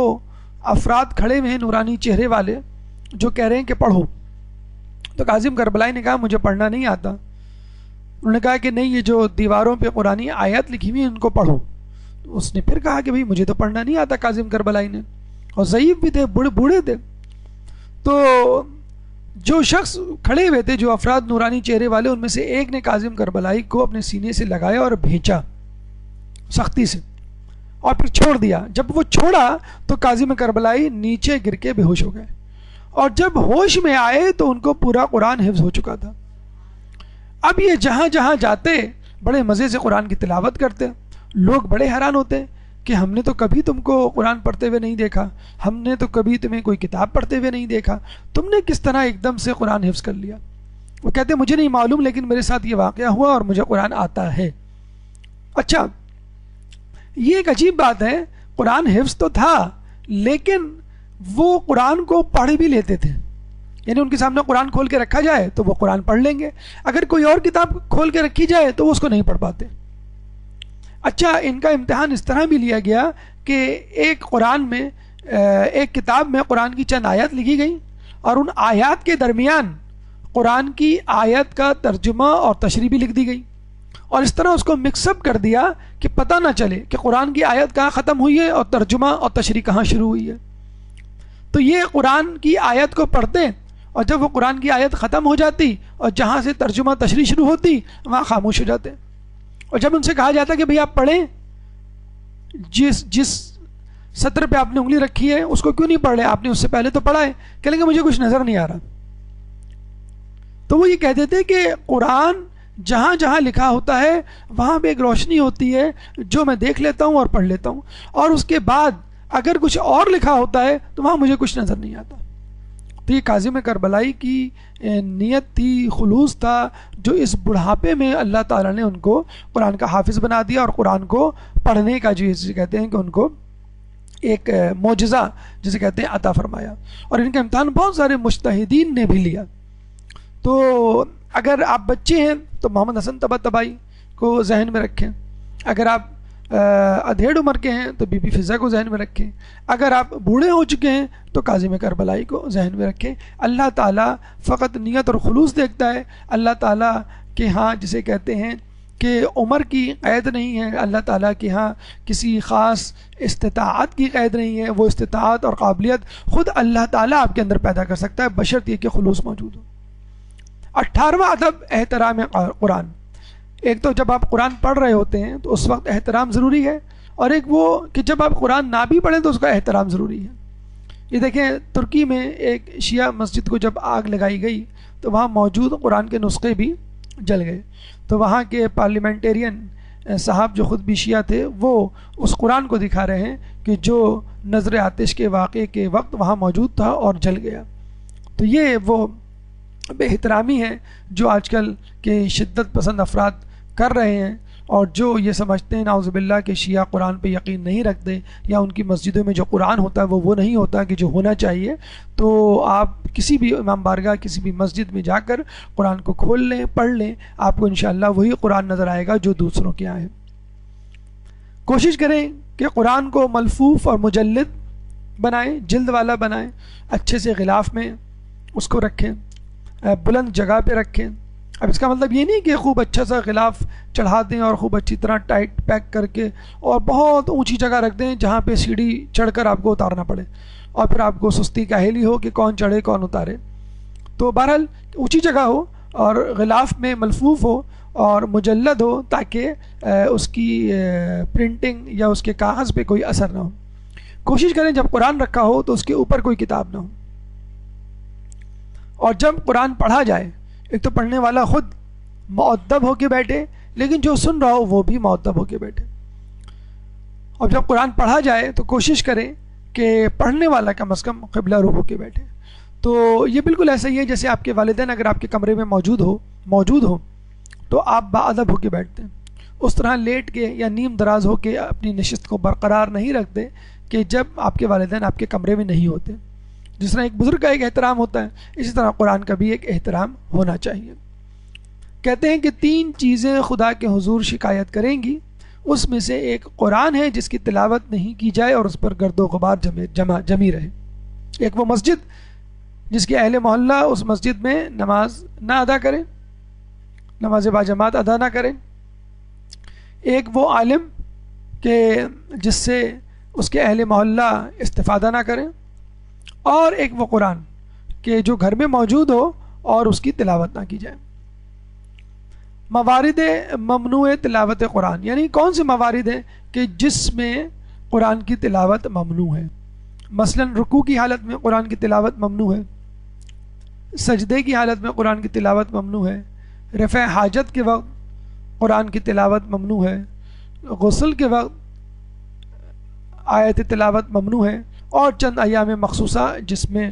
افراد کھڑے ہوئے ہیں نورانی چہرے والے جو کہہ رہے ہیں کہ پڑھو. تو کاظم کربلائی نے کہا مجھے پڑھنا نہیں آتا. انہوں نے کہا کہ نہیں، یہ جو دیواروں پہ قرآنی آیات لکھی ہوئی ہیں ان کو پڑھو. تو اس نے پھر کہا کہ بھئی مجھے تو پڑھنا نہیں آتا کاظم کربلائی نے، اور ضعیف بھی تھے، بوڑھے تھے. تو جو شخص کھڑے ہوئے تھے، جو افراد نورانی چہرے والے، ان میں سے ایک نے کاظم کربلائی کو اپنے سینے سے لگایا اور بھینچا سختی سے، اور پھر چھوڑ دیا. جب وہ چھوڑا تو کاظم کربلائی نیچے گر کے بے ہوش ہو گئے، اور جب ہوش میں آئے تو ان کو پورا قرآن حفظ ہو چکا تھا. اب یہ جہاں جہاں جاتے بڑے مزے سے قرآن کی تلاوت کرتے. لوگ بڑے حیران ہوتے کہ ہم نے تو کبھی تم کو قرآن پڑھتے ہوئے نہیں دیکھا، ہم نے تو کبھی تمہیں کوئی کتاب پڑھتے ہوئے نہیں دیکھا، تم نے کس طرح ایک دم سے قرآن حفظ کر لیا؟ وہ کہتے مجھے نہیں معلوم، لیکن میرے ساتھ یہ واقعہ ہوا اور مجھے قرآن آتا ہے. اچھا، یہ ایک عجیب بات ہے، قرآن حفظ تو تھا لیکن وہ قرآن کو پڑھ بھی لیتے تھے. یعنی ان کے سامنے قرآن کھول کے رکھا جائے تو وہ قرآن پڑھ لیں گے، اگر کوئی اور کتاب کھول کے رکھی جائے تو وہ اس کو نہیں پڑھ پاتے. اچھا، ان کا امتحان اس طرح بھی لیا گیا کہ ایک کتاب میں قرآن کی چند آیات لکھی گئی، اور ان آیات کے درمیان قرآن کی آیت کا ترجمہ اور تشریح بھی لکھ دی گئی، اور اس طرح اس کو مکس اپ کر دیا کہ پتہ نہ چلے کہ قرآن کی آیت کہاں ختم ہوئی ہے اور ترجمہ اور تشریح کہاں شروع ہوئی ہے. تو یہ قرآن کی آیت کو پڑھتے، اور جب وہ قرآن کی آیت ختم ہو جاتی اور جہاں سے ترجمہ تشریح شروع ہوتی وہاں خاموش ہو جاتے. اور جب ان سے کہا جاتا کہ بھئی آپ پڑھیں، جس سطر پہ آپ نے انگلی رکھی ہے اس کو کیوں نہیں پڑھ رہے، آپ نے اس سے پہلے تو پڑھا ہے؟ کہیں گے مجھے کچھ نظر نہیں آ رہا. تو وہ یہ کہتے تھے کہ قرآن جہاں جہاں لکھا ہوتا ہے وہاں پہ ایک روشنی ہوتی ہے جو میں دیکھ لیتا ہوں اور پڑھ لیتا ہوں، اور اس کے بعد اگر کچھ اور لکھا ہوتا ہے تو وہاں مجھے کچھ نظر نہیں آتا۔ تو یہ کاظم کربلائی کی نیت تھی، خلوص تھا، جو اس بڑھاپے میں اللہ تعالیٰ نے ان کو قرآن کا حافظ بنا دیا، اور قرآن کو پڑھنے کا جو کہتے ہیں کہ ان کو ایک معجزہ جسے کہتے ہیں عطا فرمایا۔ اور ان کا امتحان بہت سارے مجتہدین نے بھی لیا۔ تو اگر آپ بچے ہیں تو محمد حسن طباطبائی کو ذہن میں رکھیں، اگر آپ ادھیڑ عمر کے ہیں تو بی بی فضا کو ذہن میں رکھیں، اگر آپ بوڑھے ہو چکے ہیں تو کاظم کربلائی کو ذہن میں رکھیں۔ اللہ تعالیٰ فقط نیت اور خلوص دیکھتا ہے۔ اللہ تعالیٰ کے ہاں جسے کہتے ہیں کہ عمر کی قید نہیں ہے، اللہ تعالیٰ کے ہاں کسی خاص استطاعت کی قید نہیں ہے، وہ استطاعت اور قابلیت خود اللہ تعالیٰ آپ کے اندر پیدا کر سکتا ہے، بشرط یہ کہ خلوص موجود ہو۔ 18واں ادب احترام قرآن۔ ایک تو جب آپ قرآن پڑھ رہے ہوتے ہیں تو اس وقت احترام ضروری ہے، اور ایک وہ کہ جب آپ قرآن نہ بھی پڑھیں تو اس کا احترام ضروری ہے۔ یہ دیکھیں ترکی میں ایک شیعہ مسجد کو جب آگ لگائی گئی تو وہاں موجود قرآن کے نسخے بھی جل گئے، تو وہاں کے پارلیمنٹیرین صاحب جو خود بھی شیعہ تھے وہ اس قرآن کو دکھا رہے ہیں کہ جو نظر آتش کے واقعے کے وقت وہاں موجود تھا اور جل گیا۔ تو یہ وہ بے احترامی ہے جو آج کل کے شدت پسند افراد کر رہے ہیں، اور جو یہ سمجھتے ہیں نعوذ باللہ کہ شیعہ قرآن پہ یقین نہیں رکھتے، یا ان کی مسجدوں میں جو قرآن ہوتا ہے وہ نہیں ہوتا کہ جو ہونا چاہیے۔ تو آپ کسی بھی امام بارگاہ کسی بھی مسجد میں جا کر قرآن کو کھول لیں، پڑھ لیں، آپ کو انشاءاللہ وہی قرآن نظر آئے گا جو دوسروں کے آئے۔ کوشش کریں کہ قرآن کو ملفوف اور مجلد بنائیں، جلد والا بنائیں، اچھے سے غلاف میں اس کو رکھیں، بلند جگہ پہ رکھیں۔ اب اس کا مطلب یہ نہیں کہ خوب اچھا سا غلاف چڑھا دیں اور خوب اچھی طرح ٹائٹ پیک کر کے اور بہت اونچی جگہ رکھ دیں جہاں پہ سیڑھی چڑھ کر آپ کو اتارنا پڑے، اور پھر آپ کو سستی کاہلی ہو کہ کون چڑھے کون اتارے۔ تو بہرحال اونچی جگہ ہو اور غلاف میں ملفوف ہو اور مجلد ہو، تاکہ اس کی پرنٹنگ یا اس کے کاغذ پہ کوئی اثر نہ ہو۔ کوشش کریں جب قرآن رکھا ہو تو اس کے اوپر کوئی کتاب نہ ہو، اور جب قرآن پڑھا جائے ایک تو پڑھنے والا خود مؤدب ہو کے بیٹھے، لیکن جو سن رہا ہو وہ بھی مؤدب ہو کے بیٹھے۔ اور جب قرآن پڑھا جائے تو کوشش کریں کہ پڑھنے والا کم از کم قبلہ رخ ہو کے بیٹھے۔ تو یہ بالکل ایسا ہی ہے جیسے آپ کے والدین اگر آپ کے کمرے میں موجود ہو تو آپ باادب ہو کے بیٹھتے ہیں، اس طرح لیٹ کے یا نیم دراز ہو کے اپنی نشست کو برقرار نہیں رکھتے کہ جب آپ کے والدین آپ کے کمرے میں نہیں ہوتے۔ جس طرح ایک بزرگ کا ایک احترام ہوتا ہے، اسی طرح قرآن کا بھی ایک احترام ہونا چاہیے۔ کہتے ہیں کہ 3 چیزیں خدا کے حضور شکایت کریں گی، اس میں سے ایک قرآن ہے جس کی تلاوت نہیں کی جائے اور اس پر گرد و غبار جمی رہے۔ ایک وہ مسجد جس کے اہل محلہ اس مسجد میں نماز نہ ادا کریں، نماز باجماعت ادا نہ کریں۔ ایک وہ عالم کہ جس سے اس کے اہل محلہ استفادہ نہ کریں، اور ایک وہ قرآن کہ جو گھر میں موجود ہو اور اس کی تلاوت نہ کی جائے۔ موارد ممنوع تلاوت قرآن، یعنی کون سے موارد ہیں کہ جس میں قرآن کی تلاوت ممنوع ہے؟ مثلا رکوع کی حالت میں قرآن کی تلاوت ممنوع ہے، سجدے کی حالت میں قرآن کی تلاوت ممنوع ہے، رفع حاجت کے وقت قرآن کی تلاوت ممنوع ہے، غسل کے وقت آیت تلاوت ممنوع ہے، اور چند ایام مخصوصہ جس میں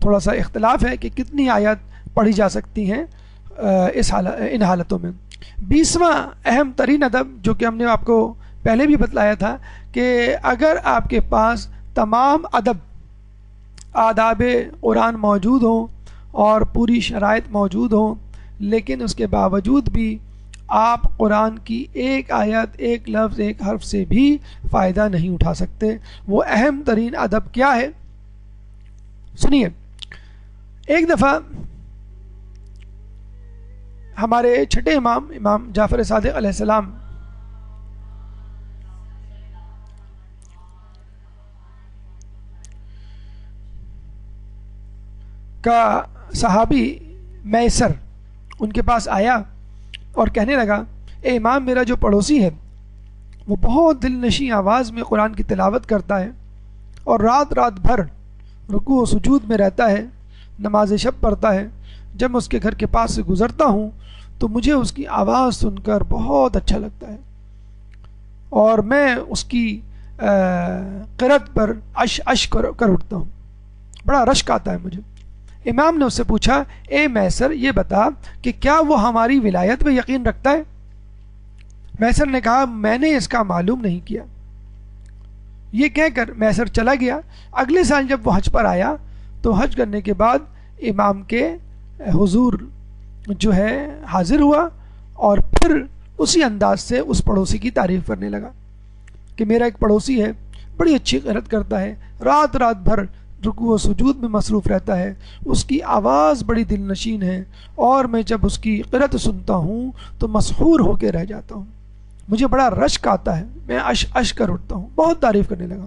تھوڑا سا اختلاف ہے کہ کتنی آیات پڑھی جا سکتی ہیں ان حالتوں میں۔ 20واں اہم ترین ادب جو کہ ہم نے آپ کو پہلے بھی بتلایا تھا کہ اگر آپ کے پاس تمام آداب قرآن موجود ہوں اور پوری شرائط موجود ہوں، لیکن اس کے باوجود بھی آپ قرآن کی ایک آیت، ایک لفظ، ایک حرف سے بھی فائدہ نہیں اٹھا سکتے، وہ اہم ترین ادب کیا ہے؟ سنیے۔ ایک دفعہ ہمارے چھٹے امام جعفر صادق علیہ السلام کا صحابی میسر ان کے پاس آیا اور کہنے لگا، اے امام، میرا جو پڑوسی ہے وہ بہت دل نشیں آواز میں قرآن کی تلاوت کرتا ہے اور رات رات بھر رکوع و سجود میں رہتا ہے، نماز شب پڑھتا ہے، جب میں اس کے گھر کے پاس سے گزرتا ہوں تو مجھے اس کی آواز سن کر بہت اچھا لگتا ہے، اور میں اس کی قرأت پر عش کر اٹھتا ہوں، بڑا رشک آتا ہے مجھے۔ امام نے اس سے پوچھا، اے میسر یہ بتا کہ کیا وہ ہماری ولایت پہ یقین رکھتا ہے؟ میسر نے کہا، میں نے اس کا معلوم نہیں کیا۔ یہ کہہ کر میسر چلا گیا۔ اگلے سال جب وہ حج پر آیا تو حج کرنے کے بعد امام کے حضور جو ہے حاضر ہوا، اور پھر اسی انداز سے اس پڑوسی کی تعریف کرنے لگا کہ میرا ایک پڑوسی ہے، بڑی اچھی قرأت کرتا ہے، رات رات بھر رکوع و سجود میں مصروف رہتا ہے، اس کی آواز بڑی دل نشین ہے، اور میں جب اس کی قرأت سنتا ہوں تو مسحور ہو کے رہ جاتا ہوں، مجھے بڑا رشک آتا ہے، میں عش کر اٹھتا ہوں۔ بہت تعریف کرنے لگا۔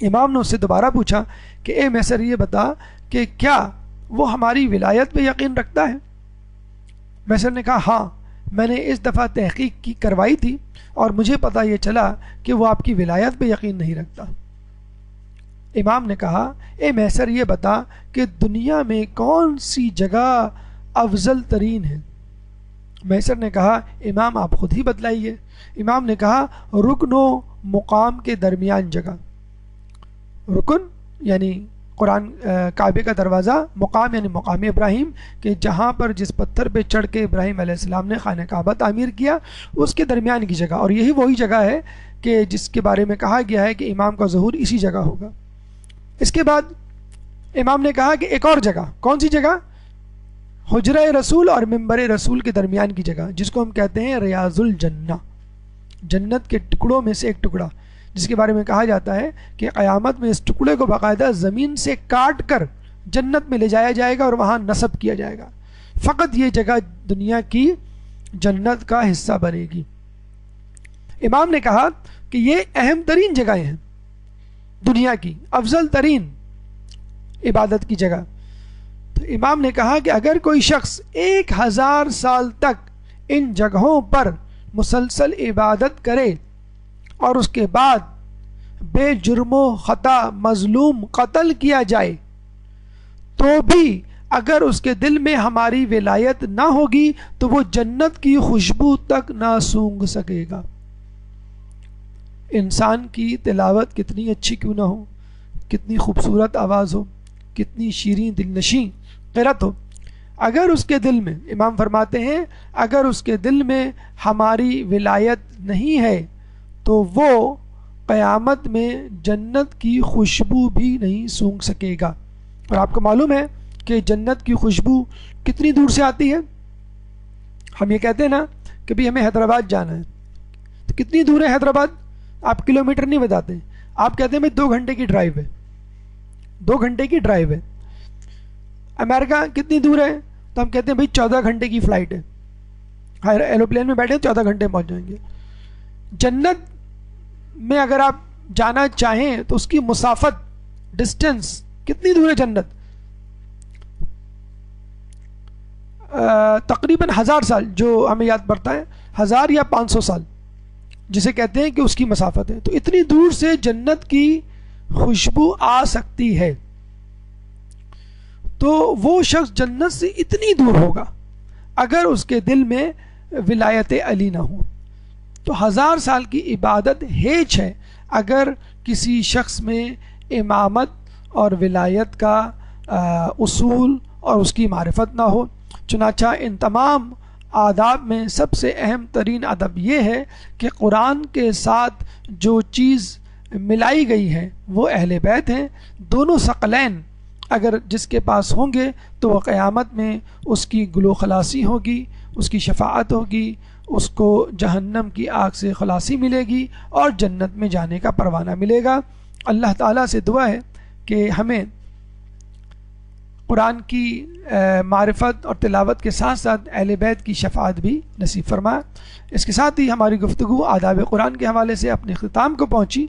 امام نے اس سے دوبارہ پوچھا کہ اے میسر یہ بتا کہ کیا وہ ہماری ولایت پہ یقین رکھتا ہے؟ میسر نے کہا، ہاں، میں نے اس دفعہ تحقیق کروائی تھی اور مجھے پتہ یہ چلا کہ وہ آپ کی ولایت پہ یقین نہیں رکھتا۔ امام نے کہا، اے میسر یہ بتا کہ دنیا میں کون سی جگہ افضل ترین ہے؟ میسر نے کہا، امام آپ خود ہی بتلائیے۔ امام نے کہا، رکن و مقام کے درمیان جگہ۔ رکن یعنی قرآن کعبے کا دروازہ، مقام یعنی مقام ابراہیم، کہ جہاں پر جس پتھر پہ چڑھ کے ابراہیم علیہ السلام نے خانہ کعبہ تعمیر کیا، اس کے درمیان کی جگہ، اور یہی وہی جگہ ہے کہ جس کے بارے میں کہا گیا ہے کہ امام کا ظہور اسی جگہ ہوگا۔ اس کے بعد امام نے کہا کہ ایک اور جگہ، کون سی جگہ؟ حجرہ رسول اور ممبر رسول کے درمیان کی جگہ، جس کو ہم کہتے ہیں ریاض الجنہ، جنت کے ٹکڑوں میں سے ایک ٹکڑا، جس کے بارے میں کہا جاتا ہے کہ قیامت میں اس ٹکڑے کو باقاعدہ زمین سے کاٹ کر جنت میں لے جایا جائے گا اور وہاں نصب کیا جائے گا، فقط یہ جگہ دنیا کی جنت کا حصہ بنے گی۔ امام نے کہا کہ یہ اہم ترین جگہیں ہیں دنیا کی، افضل ترین عبادت کی جگہ۔ تو امام نے کہا کہ اگر کوئی شخص 1000 سال تک ان جگہوں پر مسلسل عبادت کرے اور اس کے بعد بے جرم و خطا مظلوم قتل کیا جائے تو بھی اگر اس کے دل میں ہماری ولایت نہ ہوگی تو وہ جنت کی خوشبو تک نہ سونگھ سکے گا۔ انسان کی تلاوت کتنی اچھی کیوں نہ ہو، کتنی خوبصورت آواز ہو، کتنی شیریں دل نشیں قرأت ہو، اگر اس کے دل میں، امام فرماتے ہیں، اگر اس کے دل میں ہماری ولایت نہیں ہے تو وہ قیامت میں جنت کی خوشبو بھی نہیں سونگھ سکے گا۔ اور آپ کو معلوم ہے کہ جنت کی خوشبو کتنی دور سے آتی ہے؟ ہم یہ کہتے ہیں نا کہ بھی ہمیں حیدرآباد جانا ہے، تو کتنی دور ہے حیدرآباد؟ آپ کلومیٹر نہیں بتاتے، آپ کہتے ہیں بھائی 2 گھنٹے کی ڈرائیو ہے، 2 گھنٹے کی ڈرائیو ہے۔ امریکہ کتنی دور ہے؟ تو ہم کہتے ہیں بھائی 14 گھنٹے کی فلائٹ ہے، ایروپلین میں بیٹھے 14 گھنٹے پہنچ جائیں گے۔ جنت میں اگر آپ جانا چاہیں تو اس کی مسافت، ڈسٹنس کتنی دور ہے جنت؟ تقریباً 1000 سال، جو ہمیں یاد پڑتا ہے 1000 یا 500 سال، جسے کہتے ہیں کہ اس کی مسافت ہے۔ تو اتنی دور سے جنت کی خوشبو آ سکتی ہے، تو وہ شخص جنت سے اتنی دور ہوگا اگر اس کے دل میں ولایت علی نہ ہو۔ تو 1000 سال کی عبادت ہیچ ہے اگر کسی شخص میں امامت اور ولایت کا اصول اور اس کی معرفت نہ ہو۔ چنانچہ ان تمام آداب میں سب سے اہم ترین ادب یہ ہے کہ قرآن کے ساتھ جو چیز ملائی گئی ہے وہ اہل بیت ہیں۔ دونوں ثقلین اگر جس کے پاس ہوں گے تو وہ قیامت میں اس کی گلو خلاصی ہوگی، اس کی شفاعت ہوگی، اس کو جہنم کی آگ سے خلاصی ملے گی اور جنت میں جانے کا پروانہ ملے گا۔ اللہ تعالیٰ سے دعا ہے کہ ہمیں قرآن کی معرفت اور تلاوت کے ساتھ ساتھ اہل بیت کی شفاعت بھی نصیب فرمائے۔ اس کے ساتھ ہی ہماری گفتگو آداب قرآن کے حوالے سے اپنے اختتام کو پہنچی۔